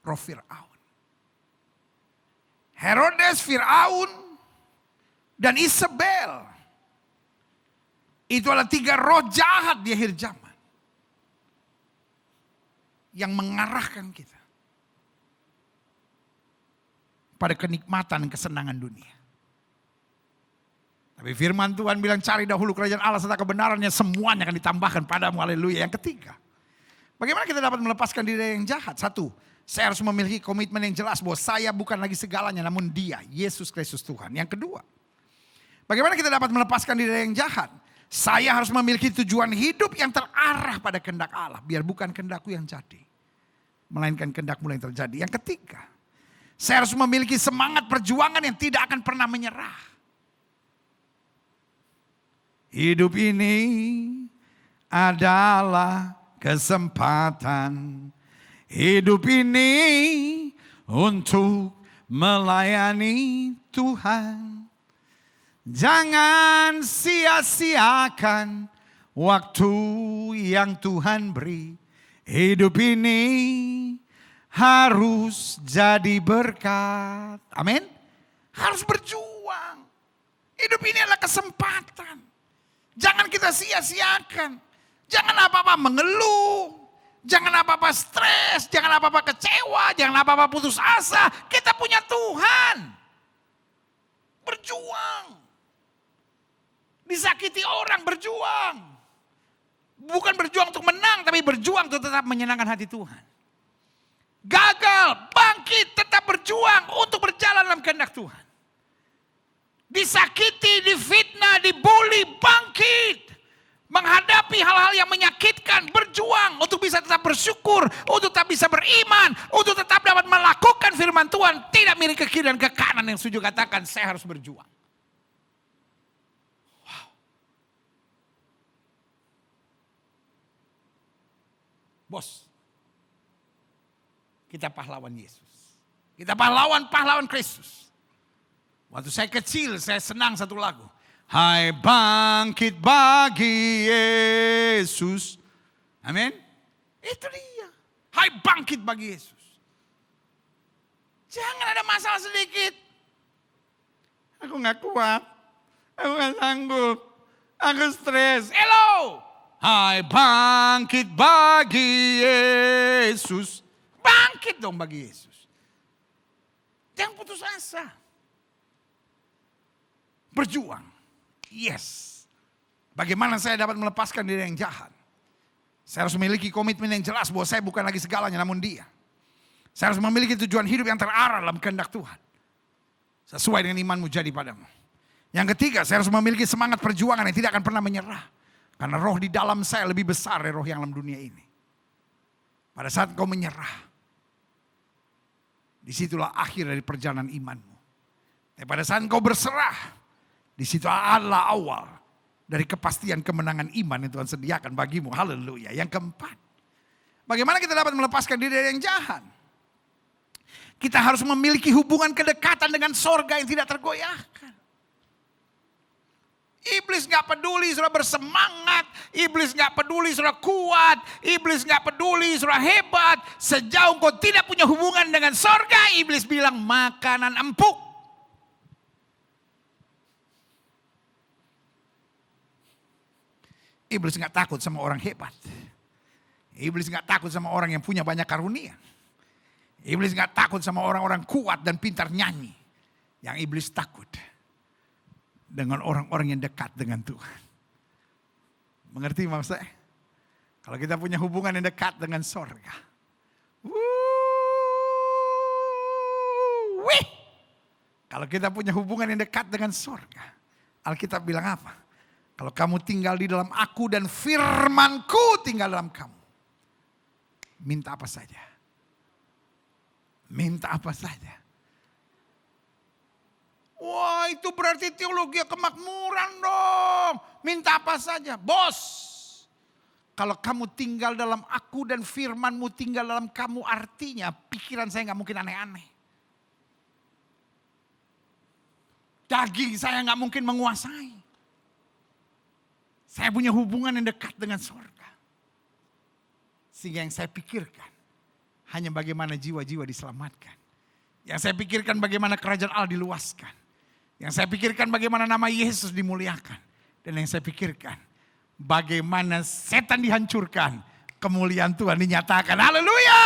roh Fir'aun. Herodes, Fir'aun, dan Isabel. Itu adalah 3 roh jahat di akhir zaman. Yang mengarahkan kita pada kenikmatan dan kesenangan dunia. Tapi firman Tuhan bilang cari dahulu kerajaan Allah serta kebenarannya semuanya akan ditambahkan padamu. Haleluya. Yang ketiga, Bagaimana kita dapat melepaskan diri dari yang jahat? Satu, saya harus memiliki komitmen yang jelas bahwa saya bukan lagi segalanya, namun Dia, Yesus Kristus Tuhan. Yang kedua, bagaimana kita dapat melepaskan diri dari yang jahat? Saya harus memiliki tujuan hidup yang terarah pada kehendak Allah. Biar bukan kehendakku yang jadi, melainkan kehendak-Mu yang terjadi. Yang ketiga, saya harus memiliki semangat perjuangan yang tidak akan pernah menyerah. Hidup ini adalah kesempatan. Hidup ini untuk melayani Tuhan. Jangan sia-siakan waktu yang Tuhan beri. Hidup ini harus jadi berkat. Amin. Harus berjuang. Hidup ini adalah kesempatan. Jangan kita sia-siakan. Jangan apa-apa mengeluh. Jangan apa-apa stres. Jangan apa-apa kecewa. Jangan apa-apa putus asa. Kita punya Tuhan. Berjuang. Disakiti orang, berjuang. Bukan berjuang untuk menang, tapi berjuang untuk tetap menyenangkan hati Tuhan. Gagal, bangkit, tetap berjuang untuk berjalan dalam kehendak Tuhan. Disakiti, difitnah, dibully, bangkit. Menghadapi hal-hal yang menyakitkan, berjuang untuk bisa tetap bersyukur, untuk tetap bisa beriman, untuk tetap dapat melakukan firman Tuhan. Tidak miring ke kiri dan ke kanan yang setuju katakan, saya harus berjuang. Bos, kita pahlawan Yesus. Kita pahlawan Kristus. Waktu saya kecil, saya senang satu lagu. Hai bangkit bagi Yesus. Amin. Itu dia. Hai bangkit bagi Yesus. Jangan ada masalah sedikit. Aku gak kuat. Aku gak sanggup. Aku stres. Hello. Hai bangkit bagi Yesus. Bangkit dong bagi Yesus. Jangan putus asa. Berjuang. Yes. Bagaimana saya dapat melepaskan diri yang jahat? Saya harus memiliki komitmen yang jelas bahwa saya bukan lagi segalanya namun Dia. Saya harus memiliki tujuan hidup yang terarah dalam kehendak Tuhan. Sesuai dengan imanmu jadi padamu. Yang ketiga, saya harus memiliki semangat perjuangan yang tidak akan pernah menyerah. Karena roh di dalam saya lebih besar dari roh yang dalam dunia ini. Pada saat kau menyerah, disitulah akhir dari perjalanan imanmu. Tapi pada saat kau berserah, disitulah adalah awal dari kepastian kemenangan iman yang Tuhan sediakan bagimu. Haleluya. Yang keempat, bagaimana kita dapat melepaskan diri dari yang jahat? Kita harus memiliki hubungan kedekatan dengan sorga yang tidak tergoyahkan. Iblis gak peduli saudara bersemangat. Iblis gak peduli saudara kuat. Iblis gak peduli saudara hebat. Sejauh kau tidak punya hubungan dengan sorga, iblis bilang makanan empuk. Iblis gak takut sama orang hebat. Iblis gak takut sama orang yang punya banyak karunia. Iblis gak takut sama orang-orang kuat dan pintar nyanyi. Yang iblis takut dengan orang-orang yang dekat dengan Tuhan. Mengerti maksud saya? Kalau kita punya hubungan yang dekat dengan sorga. Kalau kita punya hubungan yang dekat dengan sorga. Alkitab bilang apa? Kalau kamu tinggal di dalam aku dan firmanku tinggal dalam kamu. Minta apa saja. Minta apa saja. Wah, itu berarti teologi kemakmuran dong. Minta apa saja. Bos, kalau kamu tinggal dalam aku dan firmanmu tinggal dalam kamu, artinya pikiran saya gak mungkin aneh-aneh. Daging saya gak mungkin menguasai. Saya punya hubungan yang dekat dengan surga. Sehingga yang saya pikirkan hanya bagaimana jiwa-jiwa diselamatkan. Yang saya pikirkan bagaimana kerajaan Allah diluaskan. Yang saya pikirkan bagaimana nama Yesus dimuliakan. Dan yang saya pikirkan bagaimana setan dihancurkan. Kemuliaan Tuhan dinyatakan. Haleluya.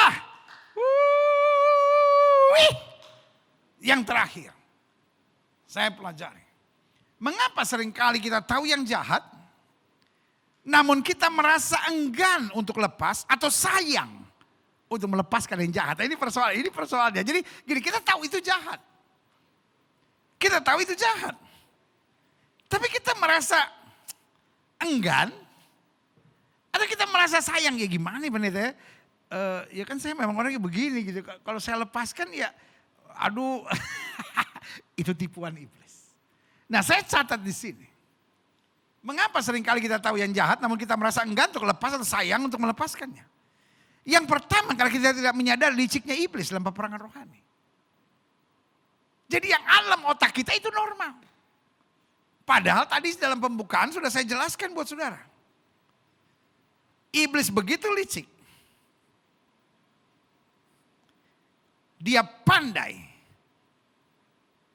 Yang terakhir. Saya pelajari. Mengapa seringkali kita tahu yang jahat. namun kita merasa enggan untuk lepas atau sayang untuk melepaskan yang jahat. Nah, ini persoalannya. Jadi gini, kita tahu itu jahat. Kita tahu itu jahat. Tapi kita merasa enggan atau kita merasa sayang. Ya gimana ya pendeta ya? Ya kan saya memang orangnya begini gitu. Kalau saya lepaskan ya aduh itu tipuan iblis. Nah, saya catat di sini. Mengapa seringkali kita tahu yang jahat namun kita merasa enggan untuk lepas atau sayang untuk melepaskannya? Yang pertama, karena kita tidak menyadari liciknya iblis dalam peperangan rohani. Jadi yang alam otak kita itu normal. Padahal tadi dalam pembukaan sudah saya jelaskan buat saudara. Iblis begitu licik. Dia pandai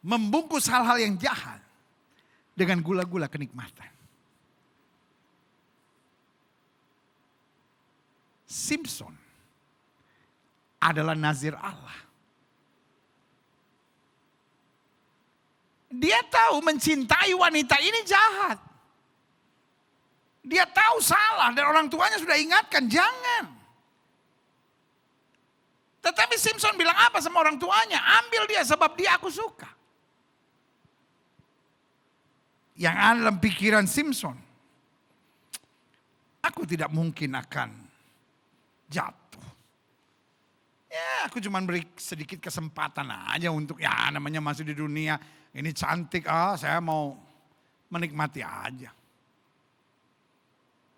membungkus hal-hal yang jahat dengan gula-gula kenikmatan. Simpson adalah nazir Allah. Dia tahu mencintai wanita ini jahat. Dia tahu salah dan orang tuanya sudah ingatkan jangan. Tetapi Simpson bilang apa sama orang tuanya? Ambil dia sebab dia aku suka. Yang ada dalam pikiran Simpson, aku tidak mungkin akan jatuh. Ya aku cuma beri sedikit kesempatan aja untuk ya namanya masih di dunia. Ini cantik, saya mau menikmati aja.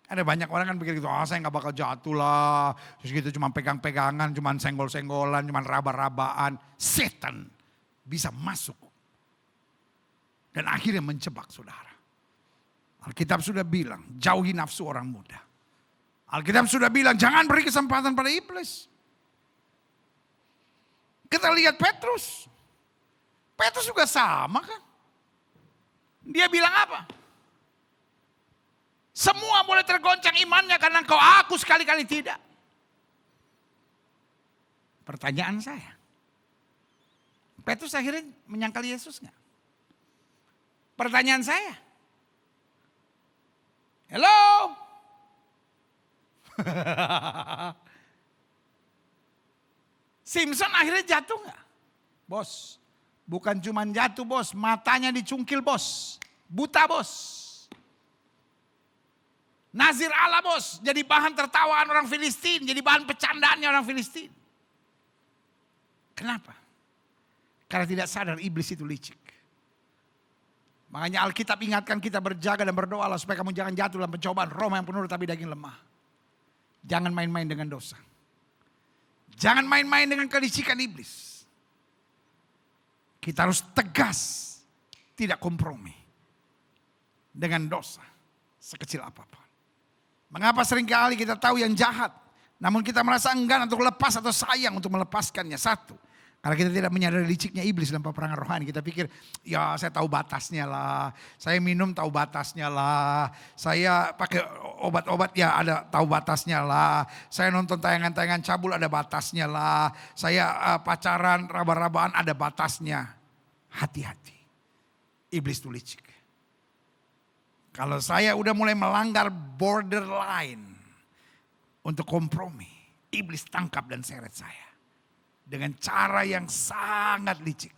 Ada banyak orang kan pikir gitu, saya gak bakal jatuh lah. Terus gitu cuma pegang-pegangan, cuma senggol-senggolan, cuma raba-rabaan. Setan bisa masuk. Dan akhirnya menjebak saudara. Alkitab sudah bilang, jauhi nafsu orang muda. Alkitab sudah bilang, jangan beri kesempatan pada iblis. Kita lihat Petrus. Petrus juga sama kan. Dia bilang apa? Semua boleh tergoncang imannya karena engkau aku sekali-kali tidak. Pertanyaan saya. Petrus akhirnya menyangkal Yesus enggak? Pertanyaan saya. Hello? Simpson akhirnya jatuh enggak? Bos, bukan cuma jatuh bos, matanya dicungkil bos. Buta bos. Nazir Allah bos, jadi bahan tertawaan orang Filistin, jadi bahan pecandaannya orang Filistin. Kenapa? Karena tidak sadar iblis itu licik. Makanya Alkitab ingatkan kita berjaga dan berdoa supaya kamu jangan jatuh dalam pencobaan. Roh yang penuh tapi daging lemah. Jangan main-main dengan dosa. Jangan main-main dengan kelicikan iblis. Kita harus tegas, tidak kompromi dengan dosa sekecil apapun. Mengapa seringkali kita tahu yang jahat, namun kita merasa enggan untuk lepas atau sayang untuk melepaskannya? Satu, karena kita tidak menyadari liciknya iblis dalam peperangan rohani. Kita pikir, ya saya tahu batasnya lah. Saya minum tahu batasnya lah. Saya pakai obat-obat ya ada tahu batasnya lah. Saya nonton tayangan-tayangan cabul ada batasnya lah. Saya pacaran, raba-rabaan ada batasnya. Hati-hati, iblis itu licik. Kalau saya udah mulai melanggar borderline untuk kompromi, iblis tangkap dan seret saya. Dengan cara yang sangat licik.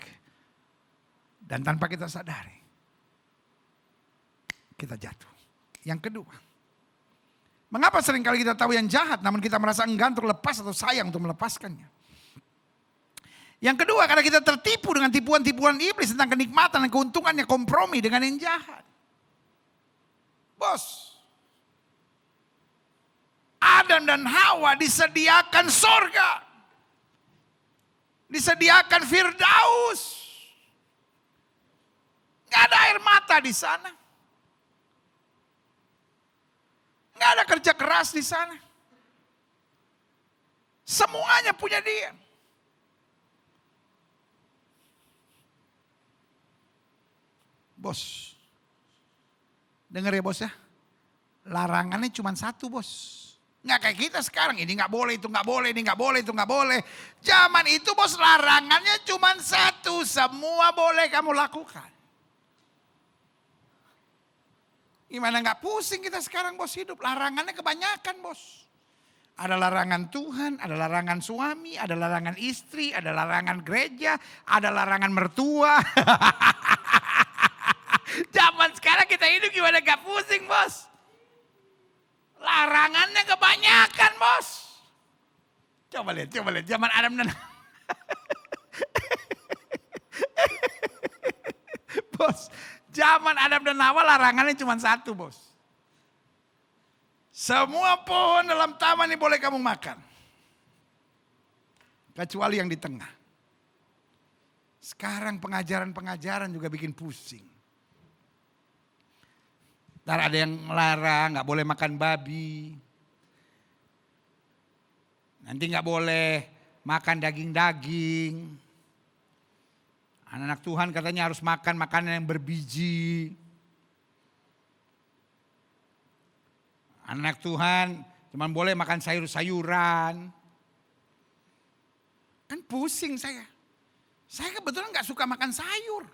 Dan tanpa kita sadari, kita jatuh. Yang kedua, mengapa seringkali kita tahu yang jahat namun kita merasa enggan untuk lepas atau sayang untuk melepaskannya? Yang kedua, karena kita tertipu dengan tipuan-tipuan iblis tentang kenikmatan dan keuntungannya kompromi dengan yang jahat. Bos, Adam dan Hawa disediakan sorga. Disediakan Firdaus. Gak ada air mata di sana. Gak ada kerja keras di sana. Semuanya punya dia. Bos, dengar ya bos ya, larangannya cuma satu bos. Nggak kayak kita sekarang, ini nggak boleh, itu nggak boleh, ini nggak boleh, itu nggak boleh. Zaman itu bos larangannya cuma satu, semua boleh kamu lakukan. Gimana nggak pusing kita sekarang bos hidup? Larangannya kebanyakan bos. Ada larangan Tuhan, ada larangan suami, ada larangan istri, ada larangan gereja, ada larangan mertua. Zaman sekarang kita hidup gimana gak pusing bos? Larangannya kebanyakan bos. Coba lihat zaman Adam dan bos, zaman Adam dan Hawa larangannya cuma satu bos. Semua pohon dalam taman ini boleh kamu makan. Kecuali yang di tengah. Sekarang pengajaran juga bikin pusing. Ntar ada yang melarang gak boleh makan babi. Nanti gak boleh makan daging-daging. Anak-anak Tuhan katanya harus makan makanan yang berbiji. Anak Tuhan cuma boleh makan sayur-sayuran. Kan pusing saya. Saya kebetulan gak suka makan sayur.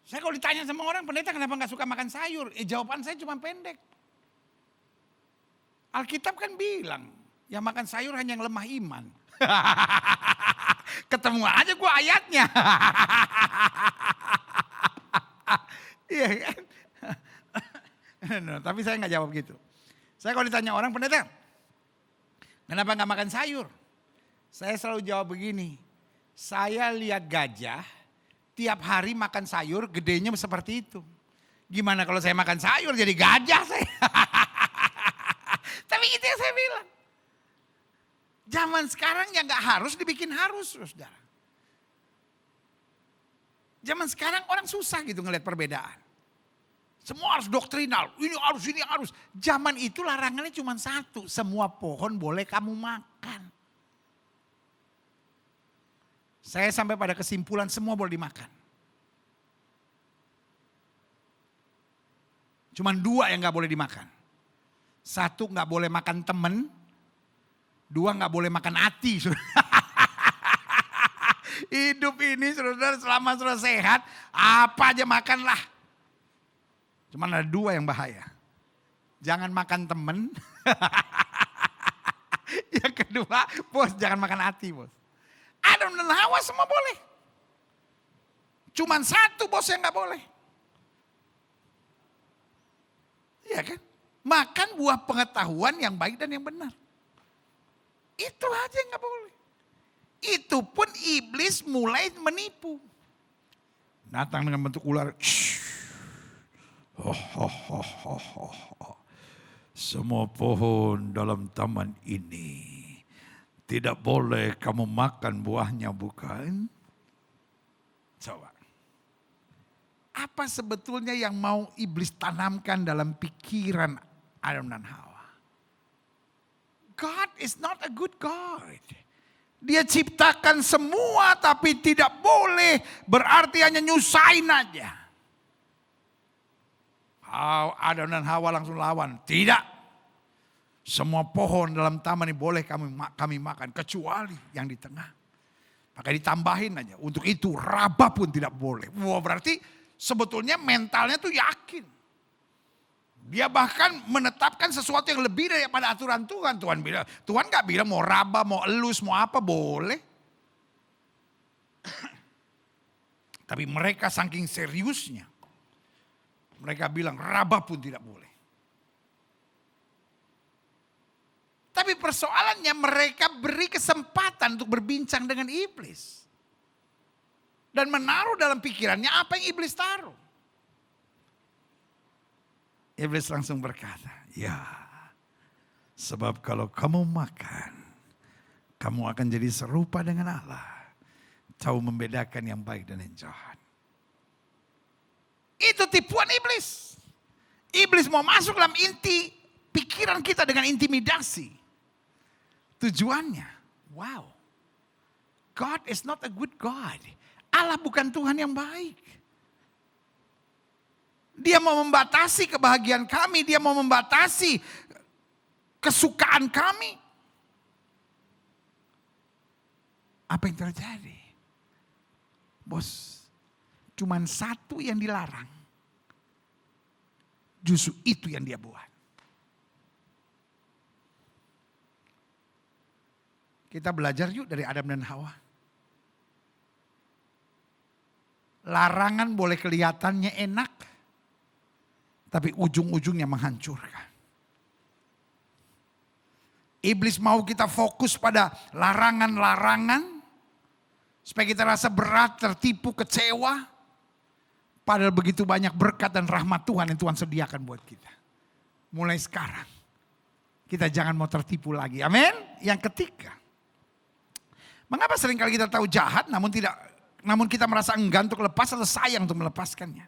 Saya kalau ditanya sama orang, pendeta kenapa gak suka makan sayur? Jawaban saya cuma pendek. Alkitab kan bilang, yang makan sayur hanya yang lemah iman. Ketemu aja gue ayatnya. Iya kan? No, tapi saya nggak jawab gitu. Saya kalau ditanya orang, pendeta, kenapa nggak makan sayur? Saya selalu jawab begini, saya lihat gajah tiap hari makan sayur, gedenya seperti itu. Gimana kalau saya makan sayur jadi gajah saya? Tapi itu yang saya bilang. Zaman sekarang yang nggak harus dibikin harus, saudara. Zaman sekarang orang susah gitu ngelihat perbedaan. Semua harus doktrinal, ini harus. Zaman itu larangannya cuma satu, semua pohon boleh kamu makan. Saya sampai pada kesimpulan semua boleh dimakan. Cuman dua yang gak boleh dimakan. Satu gak boleh makan temen, dua gak boleh makan hati. Hidup ini saudara selama saudara sehat, apa aja makanlah. Cuman ada dua yang bahaya. Jangan makan temen. Yang kedua, bos jangan makan hati bos. Adam dan Hawa semua boleh. Cuman satu bos yang gak boleh. Iya kan? Makan buah pengetahuan yang baik dan yang benar. Itu aja yang gak boleh. Itu pun iblis mulai menipu. Datang dengan bentuk ular. Semua pohon dalam taman ini tidak boleh kamu makan buahnya, bukan? Coba. Apa sebetulnya yang mau iblis tanamkan dalam pikiran Adam dan Hawa? God is not a good God. Dia ciptakan semua tapi tidak boleh, berarti hanya nyusahin aja. Adam dan Hawa langsung lawan. Tidak. Semua pohon dalam taman ini boleh kami makan. Kecuali yang di tengah. Maka ditambahin aja. Untuk itu raba pun tidak boleh. Wah, berarti sebetulnya mentalnya tuh yakin. Dia bahkan menetapkan sesuatu yang lebih daripada aturan Tuhan. Tuhan gak bilang mau raba, mau elus, mau apa boleh. Tapi mereka saking seriusnya. Mereka bilang raba pun tidak boleh. Tapi persoalannya mereka beri kesempatan untuk berbincang dengan iblis. Dan menaruh dalam pikirannya apa yang iblis taruh. Iblis langsung berkata, ya sebab kalau kamu makan, kamu akan jadi serupa dengan Allah. Tahu membedakan yang baik dan yang jahat. Itu tipuan iblis. Iblis mau masuk dalam inti pikiran kita dengan intimidasi. Tujuannya, wow. God is not a good God. Allah bukan Tuhan yang baik. Dia mau membatasi kebahagiaan kami. Dia mau membatasi kesukaan kami. Apa yang terjadi? Bos, cuman satu yang dilarang. Justru itu yang dia buat. Kita belajar yuk dari Adam dan Hawa. Larangan boleh kelihatannya enak, tapi ujung-ujungnya menghancurkan. Iblis mau kita fokus pada larangan-larangan, supaya kita rasa berat, tertipu, kecewa. Padahal begitu banyak berkat dan rahmat Tuhan yang Tuhan sediakan buat kita. Mulai sekarang, kita jangan mau tertipu lagi. Amin. Yang ketiga, mengapa seringkali kita tahu jahat namun kita merasa enggan untuk lepas atau sayang untuk melepaskannya?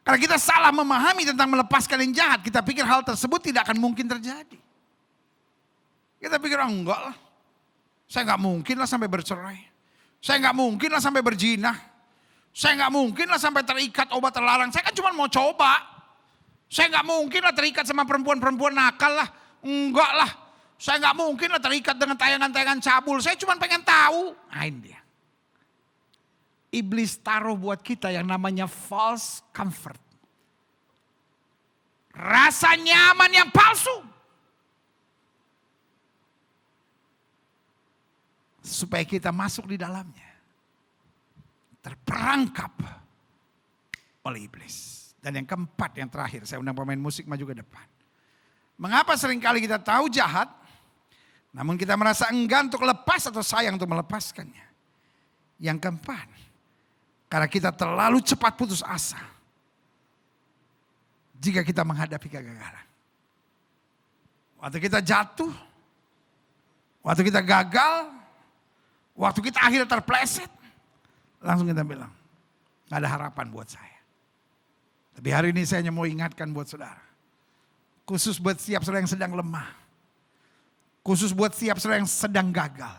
Karena kita salah memahami tentang melepaskan yang jahat. Kita pikir hal tersebut tidak akan mungkin terjadi. Kita pikir enggak lah. Saya enggak mungkin lah sampai bercerai. Saya enggak mungkin lah sampai berzina. Saya enggak mungkin lah sampai terikat obat terlarang. Saya kan cuma mau coba. Saya enggak mungkin lah terikat sama perempuan-perempuan nakal lah. Enggak lah. Saya enggak mungkin lah terikat dengan tayangan-tayangan cabul. Saya cuma pengen tahu. Nah ini dia. Iblis taruh buat kita yang namanya false comfort. Rasa nyaman yang palsu. Supaya kita masuk di dalamnya. Terperangkap oleh iblis. Dan yang keempat, yang terakhir. Saya undang pemain musik maju ke depan. Mengapa seringkali kita tahu jahat, namun kita merasa enggan untuk lepas atau sayang untuk melepaskannya. Yang keempat, karena kita terlalu cepat putus asa jika kita menghadapi kegagalan. Waktu kita jatuh, waktu kita gagal, waktu kita akhirnya terpleset, langsung kita bilang, gak ada harapan buat saya. Tapi hari ini saya hanya mau ingatkan buat saudara. Khusus buat setiap saudara yang sedang lemah. Khusus buat setiap saudara yang sedang gagal.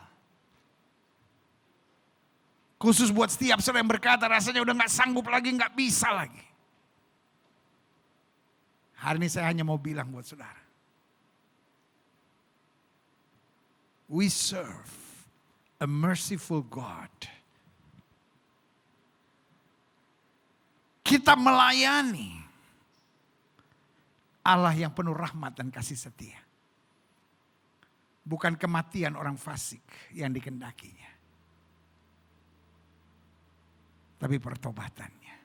Khusus buat setiap saudara yang berkata rasanya udah gak sanggup lagi, gak bisa lagi. Hari ini saya hanya mau bilang buat saudara. We serve a merciful God. Kita melayani Allah yang penuh rahmat dan kasih setia. Bukan kematian orang fasik yang dikendakinya. Tapi pertobatannya.